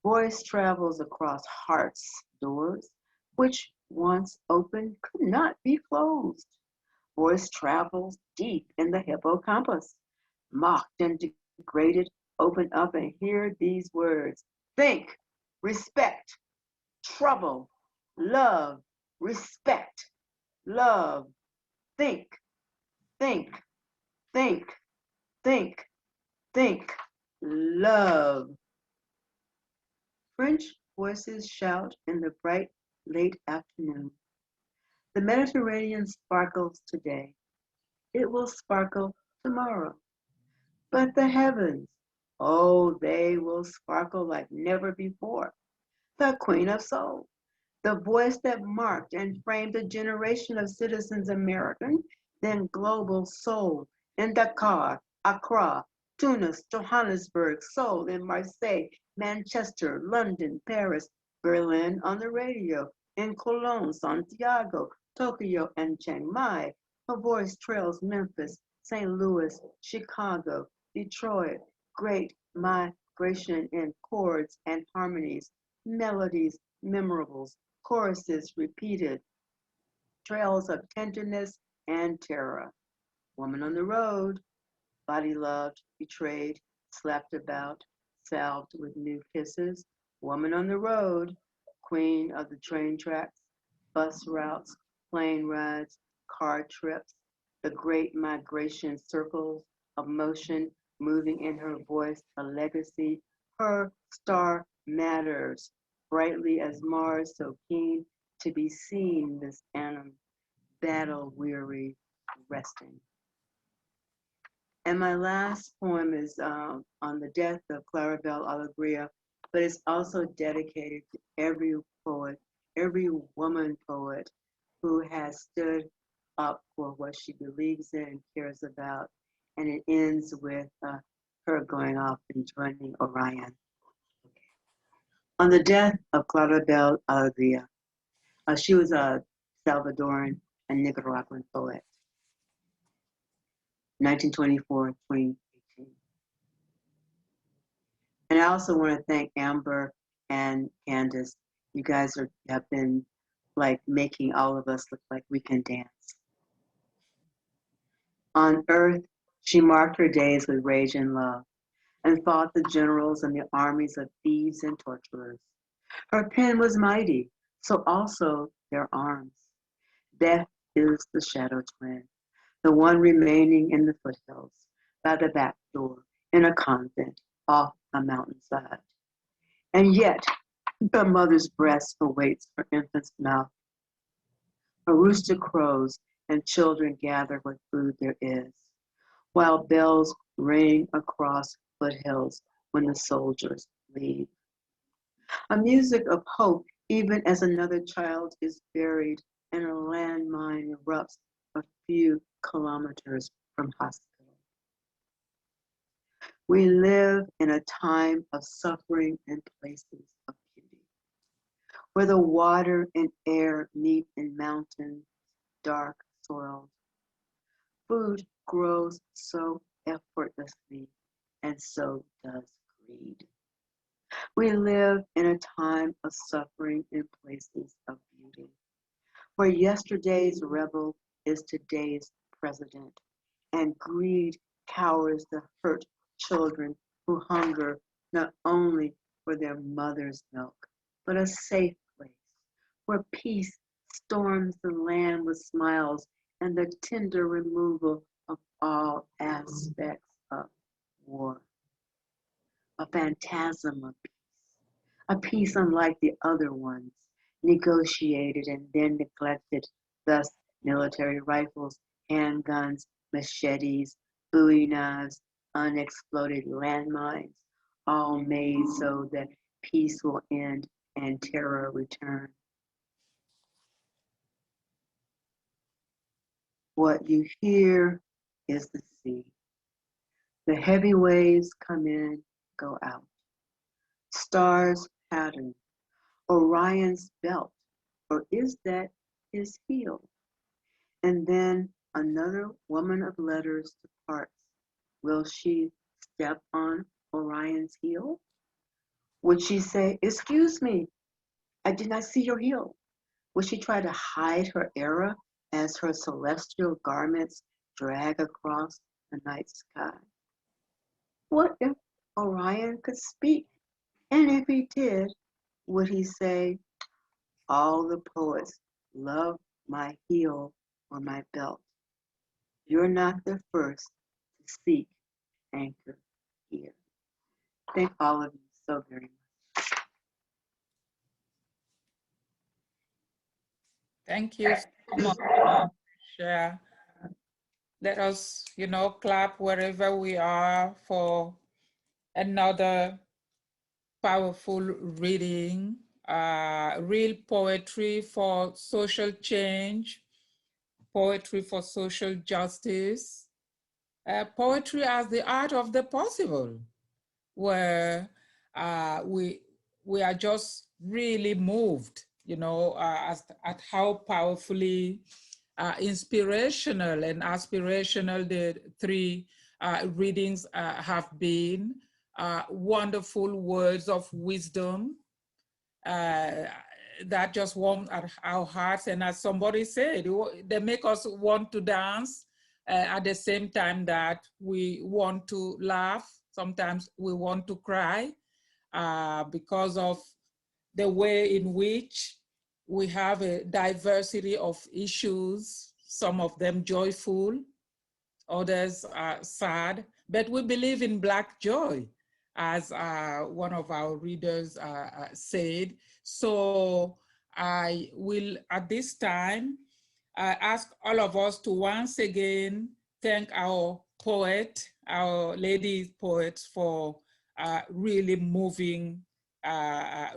Speaker 3: Voice travels across hearts' doors, which once open could not be closed. Voice travels deep in the hippocampus, mocked and degraded. Open up and hear these words: think, respect, trouble, love, respect, love, think, think, think, think, think, love. French voices shout in the bright late afternoon. The Mediterranean sparkles today. It will sparkle tomorrow. But the heavens, oh, they will sparkle like never before. The Queen of Soul, the voice that marked and framed a generation of citizens, American, then global soul in Dakar, Accra, Tunis, Johannesburg, Seoul in Marseille, Manchester, London, Paris, Berlin on the radio, in Cologne, Santiago, Tokyo, and Chiang Mai. Her voice trails Memphis, St. Louis, Chicago, Detroit. Great migration in chords and harmonies, melodies, memorables, choruses repeated, trails of tenderness and terror. Woman on the road, body loved, betrayed, slapped about, salved with new kisses. Woman on the road, queen of the train tracks, bus routes, plane rides, car trips, the great migration circles of motion moving in her voice, a legacy. Her star matters, brightly as Mars, so keen to be seen, this annum, battle weary, resting. And my last poem is on the death of Clarabelle Alegria, but it's also dedicated to every poet, every woman poet who has stood up for what she believes in and cares about. And it ends with her going off and joining Orion. On the death of Clarabelle Alegria, she was a Salvadoran and Nicaraguan poet, 1924-2018. And I also want to thank Amber and Candace. You guys have been like making all of us look like we can dance. On earth, she marked her days with rage and love, and fought the generals and the armies of thieves and torturers. Her pen was mighty, so also their arms. Death is the shadow twin, the one remaining in the foothills, by the back door, in a convent, off a mountainside. And yet, the mother's breast awaits her infant's mouth. A rooster crows, and children gather what food there is, while bells ring across foothills when the soldiers leave. A music of hope, even as another child is buried and a landmine erupts a few kilometers from hospital. We live in a time of suffering and places of beauty, where the water and air meet in mountains, dark soils. Food grows so effortlessly, and so does greed. We live in a time of suffering in places of beauty, where yesterday's rebel is today's president, and greed cowers the hurt children who hunger not only for their mother's milk, but a safe place where peace storms the land with smiles and the tender removal of all aspects of war. A phantasm of peace, a peace unlike the other ones, negotiated and then neglected, thus military rifles, handguns, machetes, bowie knives, unexploded landmines, all made so that peace will end and terror return. What you hear is the sea. The heavy waves come in, go out. Stars pattern, Orion's belt, or is that his heel? And then another woman of letters departs. Will she step on Orion's heel? Would she say, "Excuse me, I did not see your heel"? Would she try to hide her error as her celestial garments drag across the night sky? What if Orion could speak? And if he did, would he say, "All the poets love my heel or my belt. You're not the first to seek anchor here"? Thank all of you so very much.
Speaker 2: Thank you so much, Patricia. Let us, clap wherever we are for another powerful reading, real poetry for social change, poetry for social justice, poetry as the art of the possible, where we are just really moved, at how powerfully inspirational and aspirational the three readings have been. Wonderful words of wisdom that just warm our hearts. And as somebody said, they make us want to dance at the same time that we want to laugh. Sometimes we want to cry because of the way in which we have a diversity of issues, some of them joyful, others are sad, but we believe in Black joy, as one of our readers said. So I will, at this time, ask all of us to once again thank our poet, our lady poets, for really moving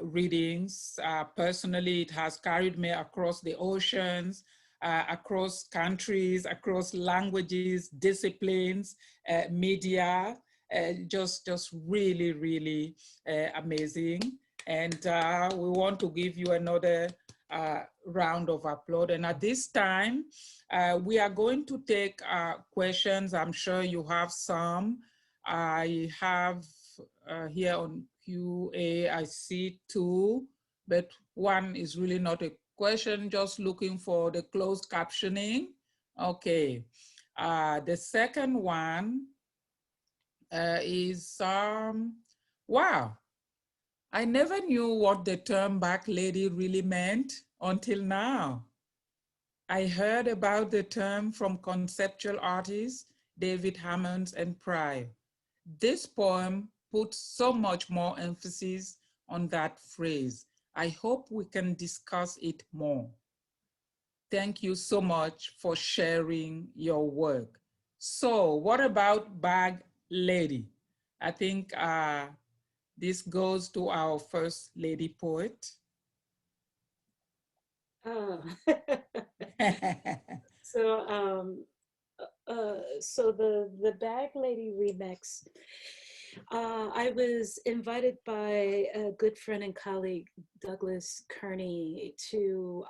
Speaker 2: readings. Personally, it has carried me across the oceans, across countries, across languages, disciplines, media, just really, really amazing. And we want to give you another round of applause. And at this time, we are going to take questions. I'm sure you have some. I have here on QA, I see two, but one is really not a question, just looking for the closed captioning. Okay. The second one is, wow, I never knew what the term back lady really meant until now. I heard about the term from conceptual artists, David Hammonds and Pryor. This poem puts so much more emphasis on that phrase. I hope we can discuss it more. Thank you so much for sharing your work. So what about Bag Lady? I think this goes to our first lady poet.
Speaker 4: Oh. So the Bag Lady remix, I was invited by a good friend and colleague, Douglas Kearney, to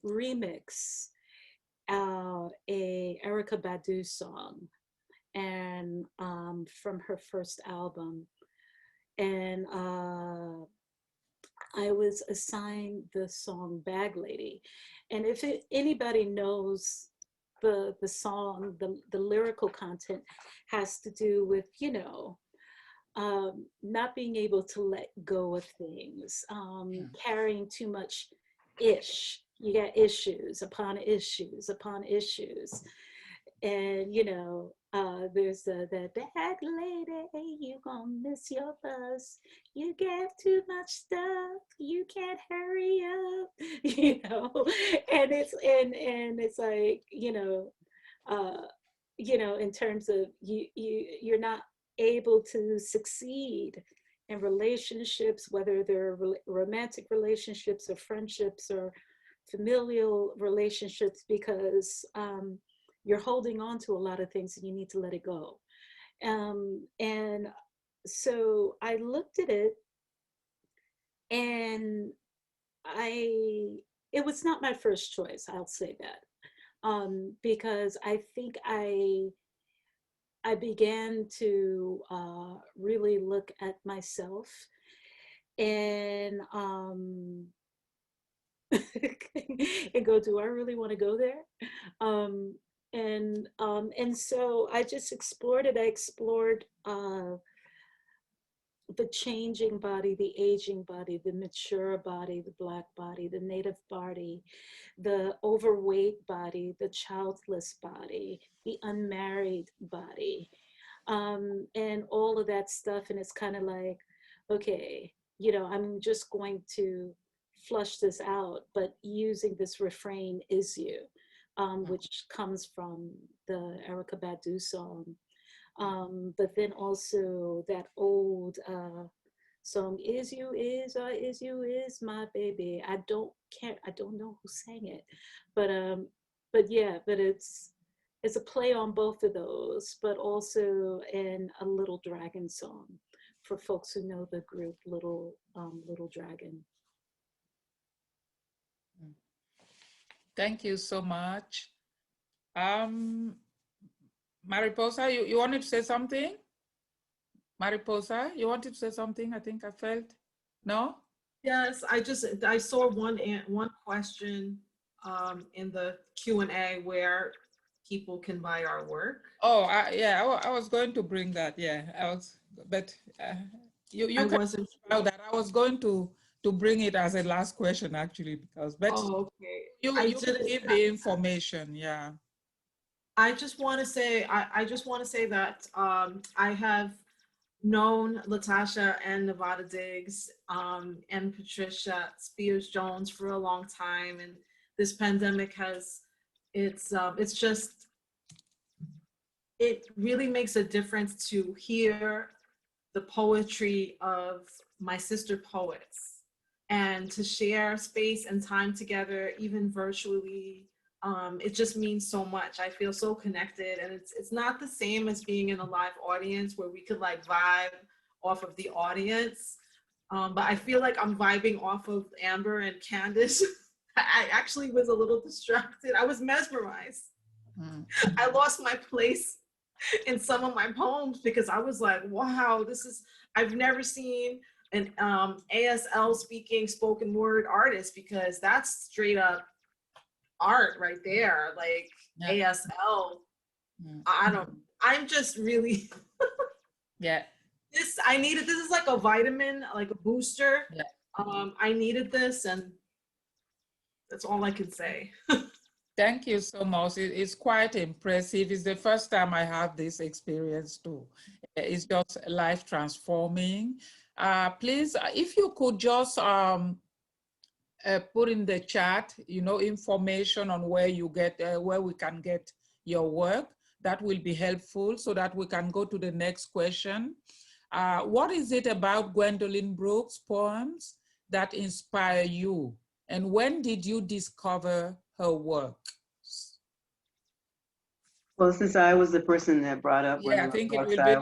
Speaker 4: remix a Erykah Badu song, and from her first album. And I was assigned the song Bag Lady. And if anybody knows the song, the lyrical content has to do with, not being able to let go of things, carrying too much you got issues upon issues upon issues. And there's the bag lady, you gonna miss your bus, you get too much stuff, you can't hurry up. And it's like, in terms of you're not able to succeed in relationships, whether they're romantic relationships or friendships or familial relationships, because you're holding on to a lot of things and you need to let it go. And so I looked at it, and it was not my first choice, I'll say that. Because I think I began to really look at myself, and and go, do I really want to go there? And so I just explored it. I explored the changing body, the aging body, the mature body, the Black body, the Native body, the overweight body, the childless body, the unmarried body, and all of that stuff. And it's kind of like, okay, I'm just going to flush this out, but using this refrain, is you, which comes from the Erica Badu song. But then also that old song, is you is my baby. I don't know who sang it, but yeah, but it's a play on both of those, but also in a Little Dragon song for folks who know the group Little Dragon.
Speaker 2: Thank you so much. Mariposa, you wanted to say something? Mariposa, you wanted to say something? I think I felt, no?
Speaker 5: Yes, I saw one question in the Q&A where people can buy our work.
Speaker 2: Oh, I was going to bring that. Yeah, but you
Speaker 5: I
Speaker 2: can
Speaker 5: wasn't
Speaker 2: know that I was going to bring it as a last question actually, but
Speaker 5: Oh, okay.
Speaker 2: you
Speaker 5: didn't.
Speaker 2: give the information. Yeah.
Speaker 5: I just want to say that I have known LaTasha and Nevada Diggs and Patricia Spears Jones for a long time, and this pandemic it really makes a difference to hear the poetry of my sister poets and to share space and time together, even virtually. It just means so much. I feel so connected, and it's not the same as being in a live audience where we could like vibe off of the audience. But I feel like I'm vibing off of Amber and Candace. I actually was a little distracted. I was mesmerized. I lost my place in some of my poems because I was like, wow, I've never seen an ASL speaking spoken word artist, because that's straight up art right there. Like, yeah. ASL, I'm just really,
Speaker 2: yeah.
Speaker 5: this is like a vitamin, like a booster. Yeah. I needed this, and that's all I can say.
Speaker 2: Thank you so much. It's quite impressive. It's the first time I have this experience too. It's just life transforming. Please, if you could just put in the chat, information on where where we can get your work. That will be helpful so that we can go to the next question. What is it about Gwendolyn Brooks' poems that inspire you? And when did you discover her work?
Speaker 3: Well, since I was the person that brought up
Speaker 2: I think it will be
Speaker 3: I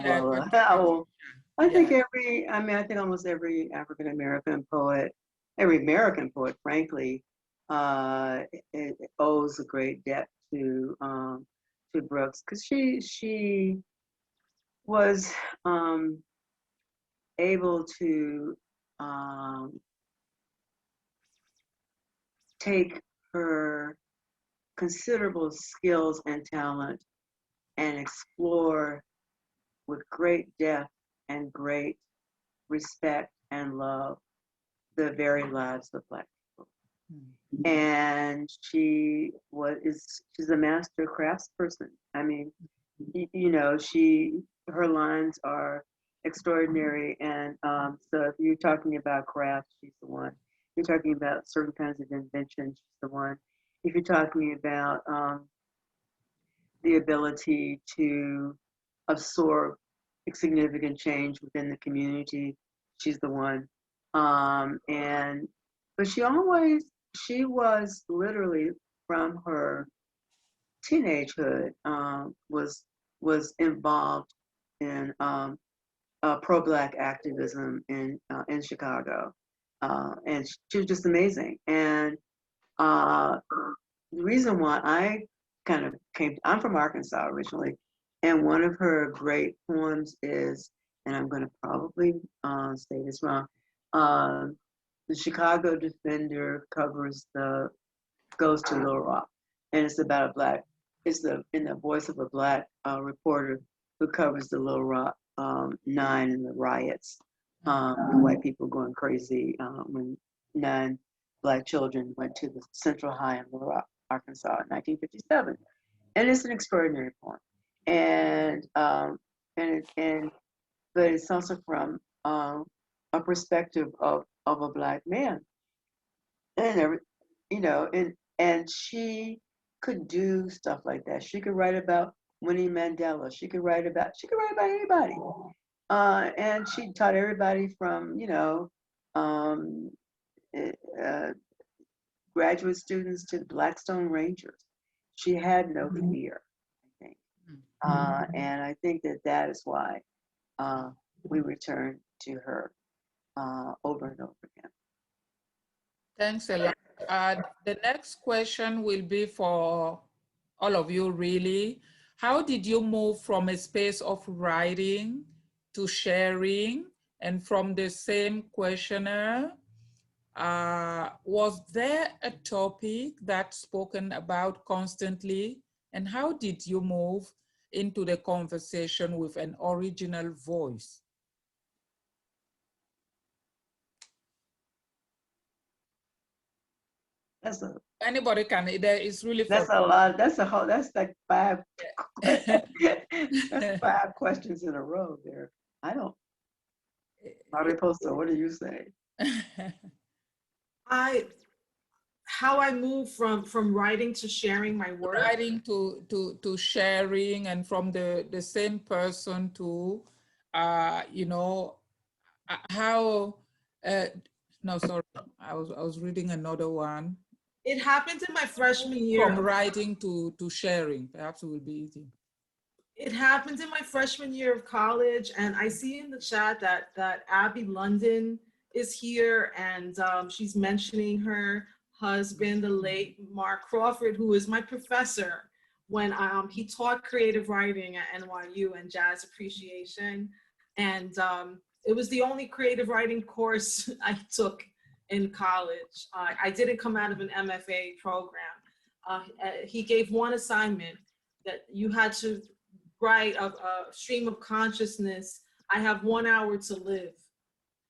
Speaker 3: think almost every African American poet, frankly, it owes a great debt to Brooks, because she was able to take her considerable skills and talent and explore with great depth and great respect and love the very lives of Black people. Mm-hmm. And she's a master craftsperson. I mean, her lines are extraordinary. And so if you're talking about craft, she's the one. If you're talking about certain kinds of invention, she's the one. If you're talking about the ability to absorb significant change within the community, she's the one. But she was literally, from her teenagehood, was involved pro-Black activism in Chicago. And she was just amazing. And the reason why I kind of I'm from Arkansas originally, and one of her great poems is, and I'm going to probably say this wrong, the Chicago Defender goes to Little Rock, and it's about in the voice of a Black reporter who covers the Little Rock 9 and the riots, the white people going crazy when 9 Black children went to the Central High in Little Rock, Arkansas in 1957. And it's an extraordinary poem. And but it's also from a perspective of a Black man. And and she could do stuff like that. She could write about Winnie Mandela. She could write about anybody. And she taught everybody from, graduate students to the Blackstone Rangers. She had no fear, I think. And I think that is why we return to her over and over again.
Speaker 2: Thanks a lot. The next question will be for all of you, really. How did you move from a space of writing to sharing? And from the same questioner, was there a topic that's spoken about constantly? And how did you move into the conversation with an original voice? Anybody can, it's really
Speaker 3: that's a lot. That's like 5 that's 5 questions in a row there. I don't. Mariposa, what do you say?
Speaker 5: How I move from writing to sharing my work.
Speaker 2: Writing to sharing, and from the same person to, how, no, sorry, I was reading another one.
Speaker 5: It happened in my freshman year.
Speaker 2: From writing to sharing, perhaps it will be easy.
Speaker 5: It happened in my freshman year of college, and I see in the chat that Abby London is here, and she's mentioning her husband, the late Mark Crawford, who is my professor when he taught creative writing at NYU and jazz appreciation. And it was the only creative writing course I took in college. I didn't come out of an MFA program. He gave one assignment that you had to write a stream of consciousness. I have 1 hour to live.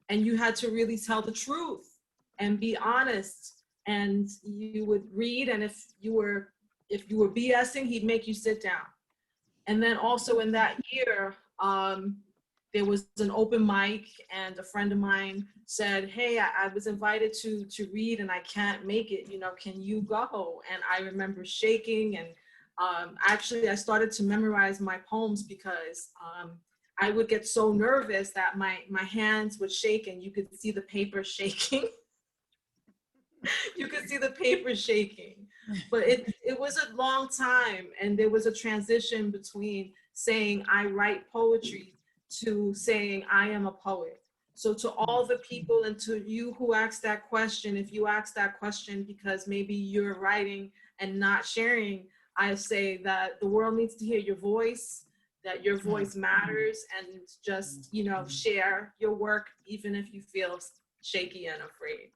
Speaker 5: And you had to really tell the truth and be honest. And you would read, and if you were BSing, he'd make you sit down. And then also in that year, there was an open mic, and a friend of mine said, hey, I was invited to read and I can't make it, can you go? And I remember shaking, and actually I started to memorize my poems because I would get so nervous that my hands would shake, and you could see the paper shaking. You could see the paper shaking. But it was a long time, and there was a transition between saying I write poetry to saying I am a poet. So to all the people, and to you who asked that question, if you asked that question because maybe you're writing and not sharing, I say that the world needs to hear your voice, that your voice matters, and just, share your work even if you feel shaky and afraid.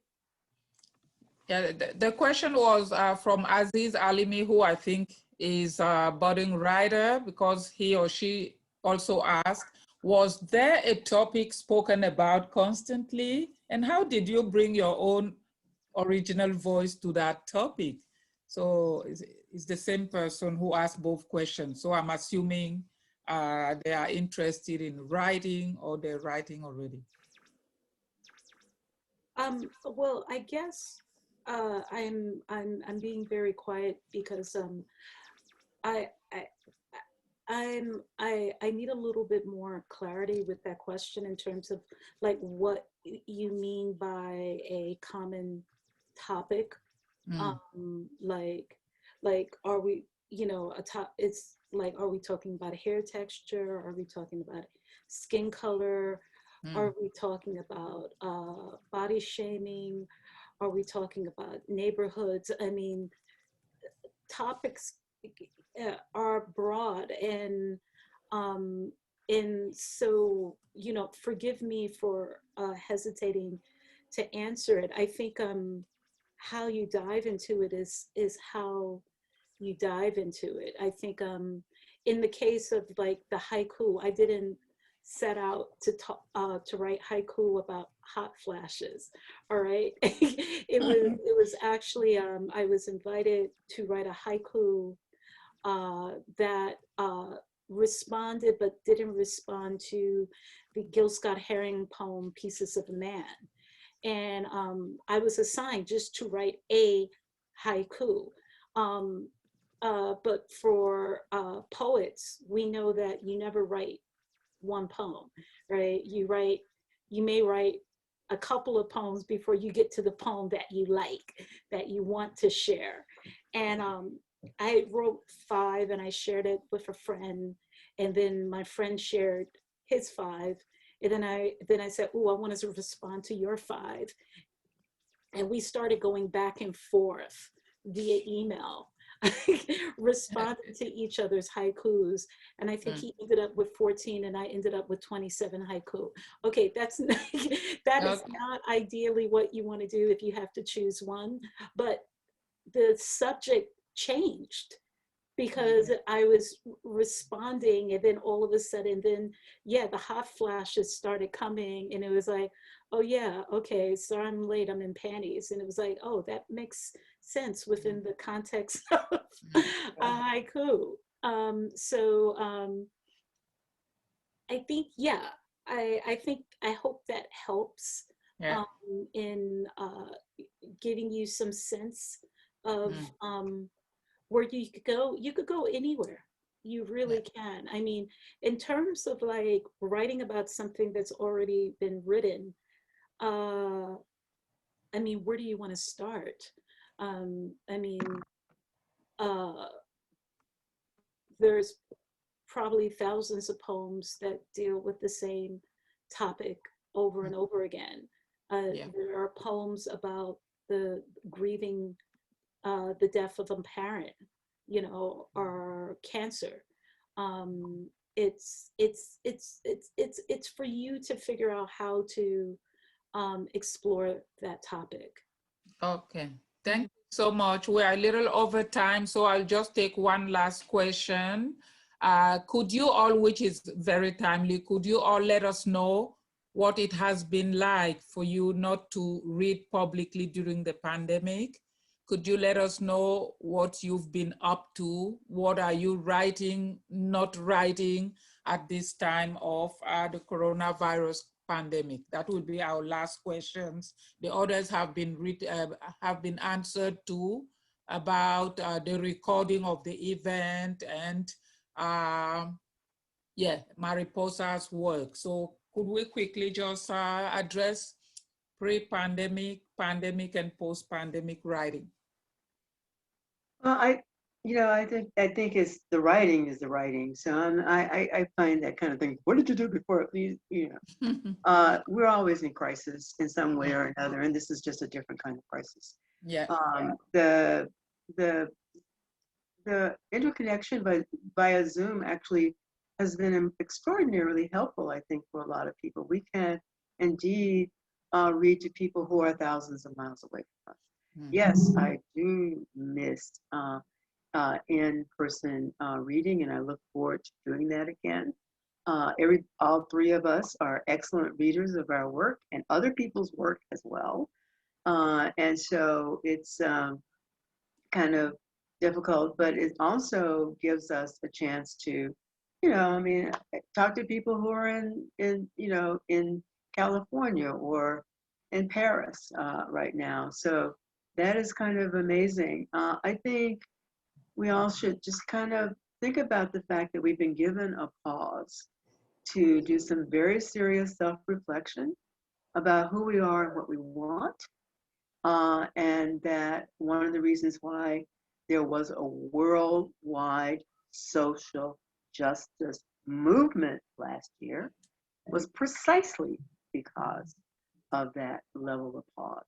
Speaker 2: Yeah, the question was from Aziz Alimi, who I think is a budding writer, because he or she also asked, was there a topic spoken about constantly? And how did you bring your own original voice to that topic? So it's the same person who asked both questions. So I'm assuming they are interested in writing, or they're writing already.
Speaker 4: Well, I guess I'm being very quiet because I need a little bit more clarity with that question in terms of like what you mean by a common topic. Like are we, like, are we talking about hair texture? Are we talking about skin color? Are we talking about body shaming? Are we talking about neighborhoods? I mean, topics are broad, and so, you know, forgive me for hesitating to answer it. I think how you dive into it is how you dive into it. I think in the case of like the haiku, I didn't set out to talk to write haiku about hot flashes. All right. It was actually I was invited to write a haiku that responded but didn't respond to the Gil Scott Heron poem Pieces of a Man. And I was assigned just to write a haiku. But for poets, we know that you never write one poem, right? You may write a couple of poems before you get to the poem that you like, that you want to share. And I wrote 5 and I shared it with a friend, and then my friend shared his 5. And then I said, oh, I want to respond to your 5. And we started going back and forth via email, responding to each other's haikus. And I think he ended up with 14 and I ended up with 27 haiku. Okay, that is not ideally what you want to do if you have to choose one, but the subject changed because I was responding, and then all of a sudden, the hot flashes started coming, and it was like, oh yeah, okay, so I'm late, I'm in panties. And it was like, oh, that makes sense within the context of a haiku. I think, I hope that helps in giving you some sense of where you could go. You could go anywhere. You really can. I mean, in terms of like writing about something that's already been written, I mean, where do you want to start? I mean, there's probably thousands of poems that deal with the same topic over and over again. There are poems about the grieving the death of a parent, you know, or cancer. It's for you to figure out how to explore that topic.
Speaker 2: Okay, thank you so much. We are a little over time, so I'll just take one last question. Could you all, which is very timely, could you all let us know what it has been like for you not to read publicly during the pandemic? Could you let us know what you've been up to? What are you writing, not writing at this time of the coronavirus pandemic? That will be our last questions. The others have been answered too, about the recording of the event and Mariposa's work. So could we quickly just address pre-pandemic, pandemic, and post-pandemic writing?
Speaker 3: Well, I think it's the writing is the writing. So I find that kind of thing. What did you do before? We're always in crisis in some way or another, and this is just a different kind of crisis. The interconnection via Zoom actually has been extraordinarily helpful, I think, for a lot of people. We can indeed read to people who are thousands of miles away from us. Yes, I do miss in-person reading, and I look forward to doing that again. All 3 of us are excellent readers of our work and other people's work as well. And so it's kind of difficult, but it also gives us a chance to, talk to people who are in California or in Paris right now. So that is kind of amazing. I think we all should just kind of think about the fact that we've been given a pause to do some very serious self-reflection about who we are and what we want. And that one of the reasons why there was a worldwide social justice movement last year was precisely because of that level of pause,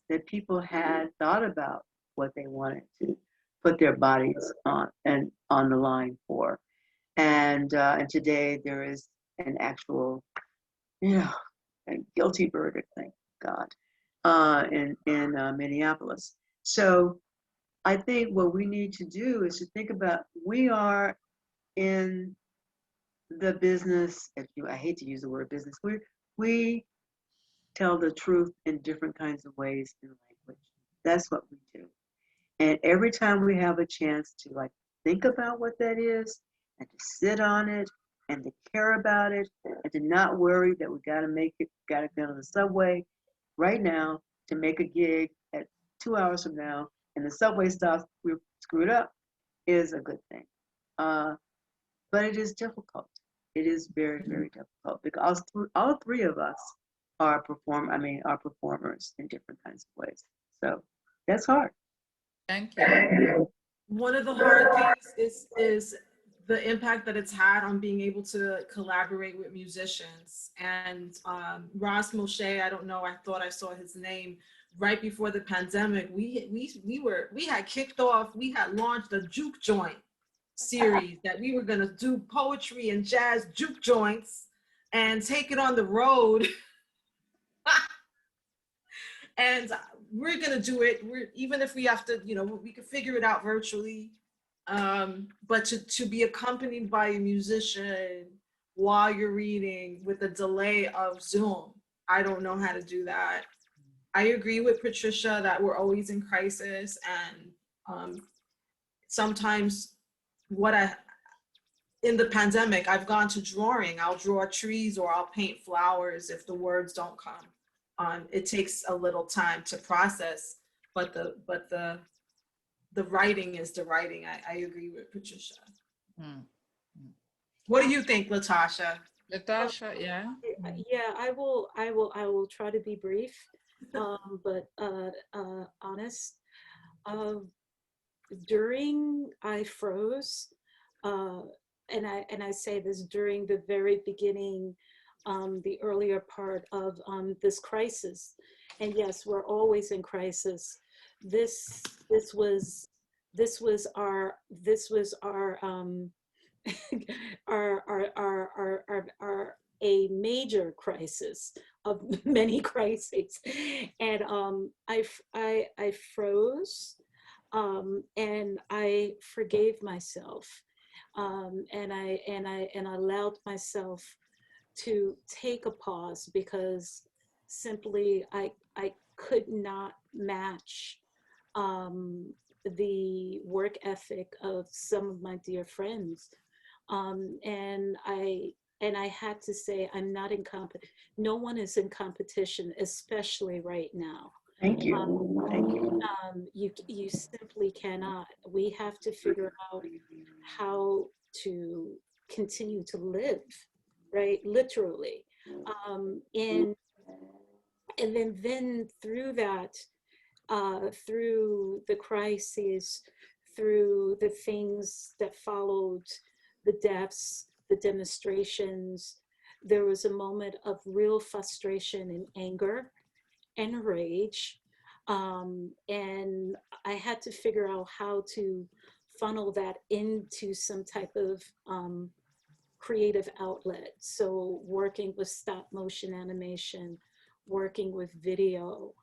Speaker 3: that people had thought about what they wanted to put their bodies on and on the line for. And today there is an actual, a guilty verdict, thank God, in Minneapolis. So I think what we need to do is to think about, we are in the business, I hate to use the word business, we tell the truth in different kinds of ways in language. That's what we do. And every time we have a chance to like think about what that is and to sit on it and to care about it and to not worry that we gotta get on the subway right now to make a gig at 2 hours from now and the subway stops, we're screwed up, is a good thing. But it is difficult. It is very, very difficult because all three of us are performers in different kinds of ways. So that's hard.
Speaker 2: Thank you.
Speaker 5: One of the hard things is the impact that it's had on being able to collaborate with musicians. And Ross Moshe, I don't know, I thought I saw his name right before the pandemic. We had kicked off, we had launched a juke joint series that we were gonna do poetry and jazz juke joints and take it on the road. And we're gonna do it. Even if we have to, we can figure it out virtually. But to be accompanied by a musician while you're reading with a delay of Zoom, I don't know how to do that. I agree with Patricia that we're always in crisis, and sometimes in the pandemic, I've gone to drawing. I'll draw trees or I'll paint flowers if the words don't come. It takes a little time to process, but the writing is the writing. I agree with Patricia. What do you think, LaTasha?
Speaker 2: LaTasha, yeah.
Speaker 4: Yeah, I will try to be brief, but honest. During I froze, and I say this during the very beginning, the earlier part of this crisis, and yes, we're always in crisis. This was our our a major crisis of many crises, and I froze, and I forgave myself, and I allowed myself to take a pause, because simply I could not match the work ethic of some of my dear friends, and I had to say, I'm not in no one is in competition, especially right now.
Speaker 3: Thank you. Thank you.
Speaker 4: You simply cannot. We have to figure out how to continue to live, right? Literally. And then through that, through the crises, through the things that followed, the deaths, the demonstrations, there was a moment of real frustration and anger and rage. And I had to figure out how to funnel that into some type of creative outlet. So working with stop motion animation, working with video,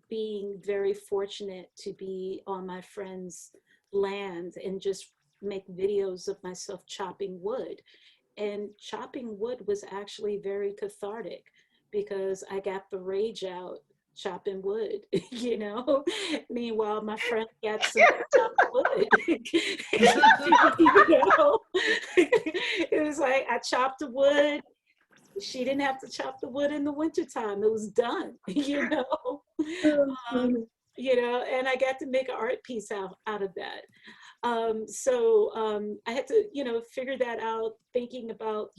Speaker 4: being very fortunate to be on my friend's land and just make videos of myself chopping wood. And chopping wood was actually very cathartic, because I got the rage out chopping wood, Meanwhile, my friend got some chopped wood. It was like I chopped the wood. She didn't have to chop the wood in the wintertime. It was done, and I got to make an art piece out of that. So I had to, figure that out, thinking about,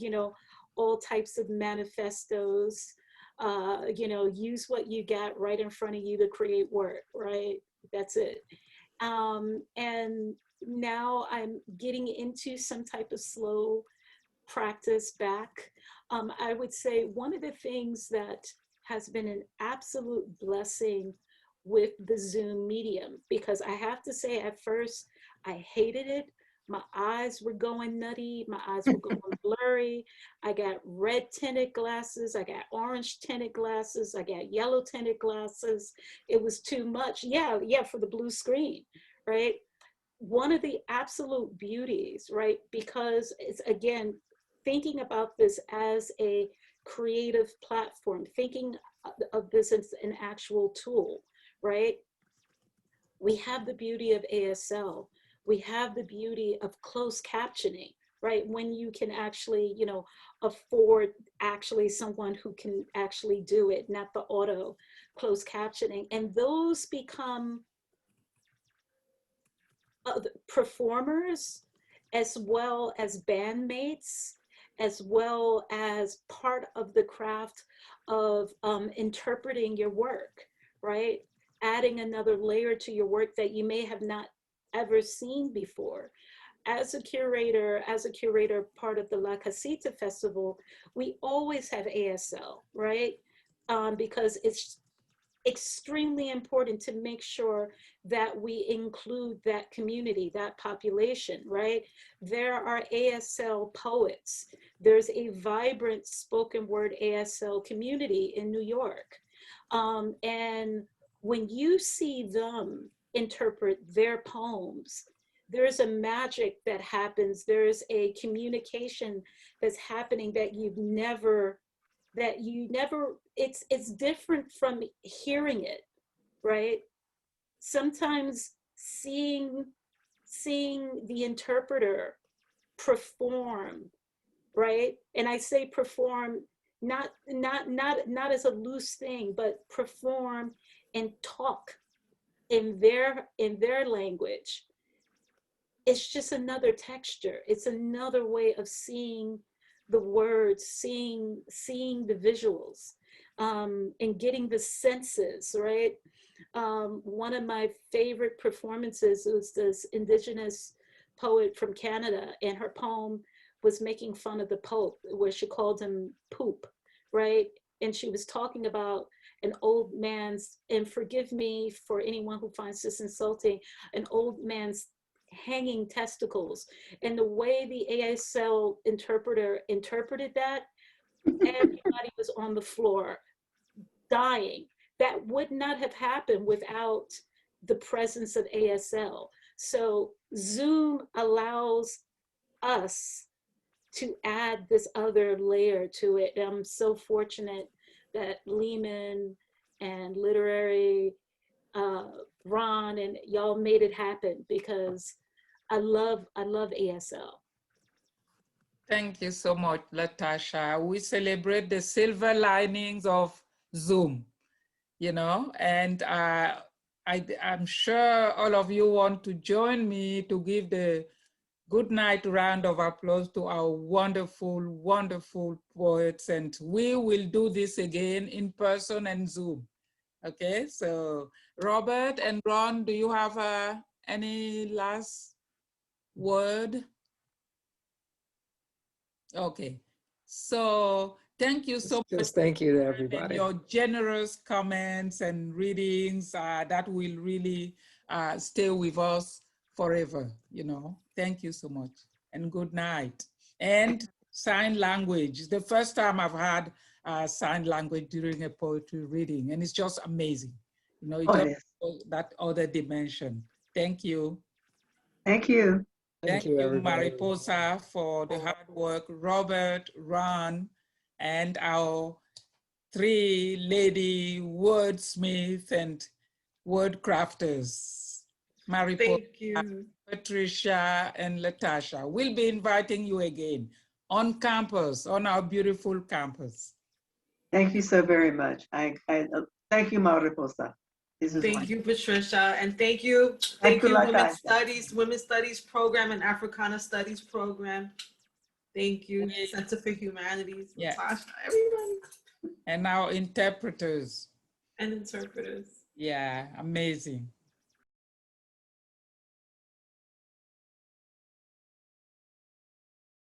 Speaker 4: all types of manifestos, use what you got right in front of you to create work, right? That's it. And now I'm getting into some type of slow practice back. I would say one of the things that has been an absolute blessing with the Zoom medium, because I have to say at first I hated it. My eyes were going nutty. My eyes were going blurry. I got red tinted glasses. I got orange tinted glasses. I got yellow tinted glasses. It was too much. Yeah, for the blue screen, right? One of the absolute beauties, right? Because it's, again, thinking about this as a creative platform, thinking of this as an actual tool, right? We have the beauty of ASL. We have the beauty of closed captioning, right? When you can actually, you know, afford actually someone who can actually do it, not the auto closed captioning. And those become performers as well as bandmates, as well as part of the craft of interpreting your work, right? Adding another layer to your work that you may have not ever seen before. As a curator, part of the La Casita Festival, we always have ASL, right? Because it's extremely important to make sure that we include that community, that population, right? There are ASL poets. There's a vibrant spoken word ASL community in New York. And when you see them interpret their poems, there's a magic that happens. There's a communication that's happening that it's different from hearing it, right? Sometimes seeing the interpreter perform, right? And I say perform not as a loose thing, but perform and talk in their language. It's just another texture. It's another way of seeing the words, seeing the visuals, and getting the senses, right? One of my favorite performances was this Indigenous poet from Canada, and her poem was making fun of the Pope, where she called him poop, right? And she was talking about an old man's, and forgive me for anyone who finds this insulting, an old man's hanging testicles. And the way the ASL interpreter interpreted that, everybody was on the floor dying. That would not have happened without the presence of ASL. So Zoom allows us to add this other layer to it. And I'm so fortunate that Lehman and Literary, Ron, and y'all made it happen, because I love ASL.
Speaker 2: Thank you so much, LaTasha. We celebrate the silver linings of Zoom, you know, and I'm sure all of you want to join me to give the good night round of applause to our wonderful, wonderful poets. And we will do this again in person and Zoom. Okay, so Robert and Ron, do you have any last word? Okay, so thank you so much.
Speaker 6: Just thank you to
Speaker 2: And
Speaker 6: everybody.
Speaker 2: your generous comments and readings that will really stay with us forever, you know. Thank you so much, and good night. And sign language. The first time I've had sign language during a poetry reading, and it's just amazing. You know, it just shows that other dimension. Thank you.
Speaker 3: Thank you.
Speaker 2: Thank you,
Speaker 6: everybody.
Speaker 2: Mariposa, for the hard work. Robert, Ron, and our three lady wordsmith and word crafters, Mariposa,
Speaker 5: Thank you.
Speaker 2: Patricia, and LaTasha. We'll be inviting you again on campus, on our beautiful campus.
Speaker 3: Thank you so very much. I thank you, Mariposa. This is
Speaker 5: Thank you, Patricia, and thank you,
Speaker 3: Thank you,
Speaker 5: Women's
Speaker 3: LaTasha.
Speaker 5: Studies program and Africana Studies program. Thank you, Center for Humanities,
Speaker 2: Yeah.
Speaker 5: LaTasha, everybody.
Speaker 2: And our interpreters.
Speaker 5: And interpreters.
Speaker 2: Yeah, amazing.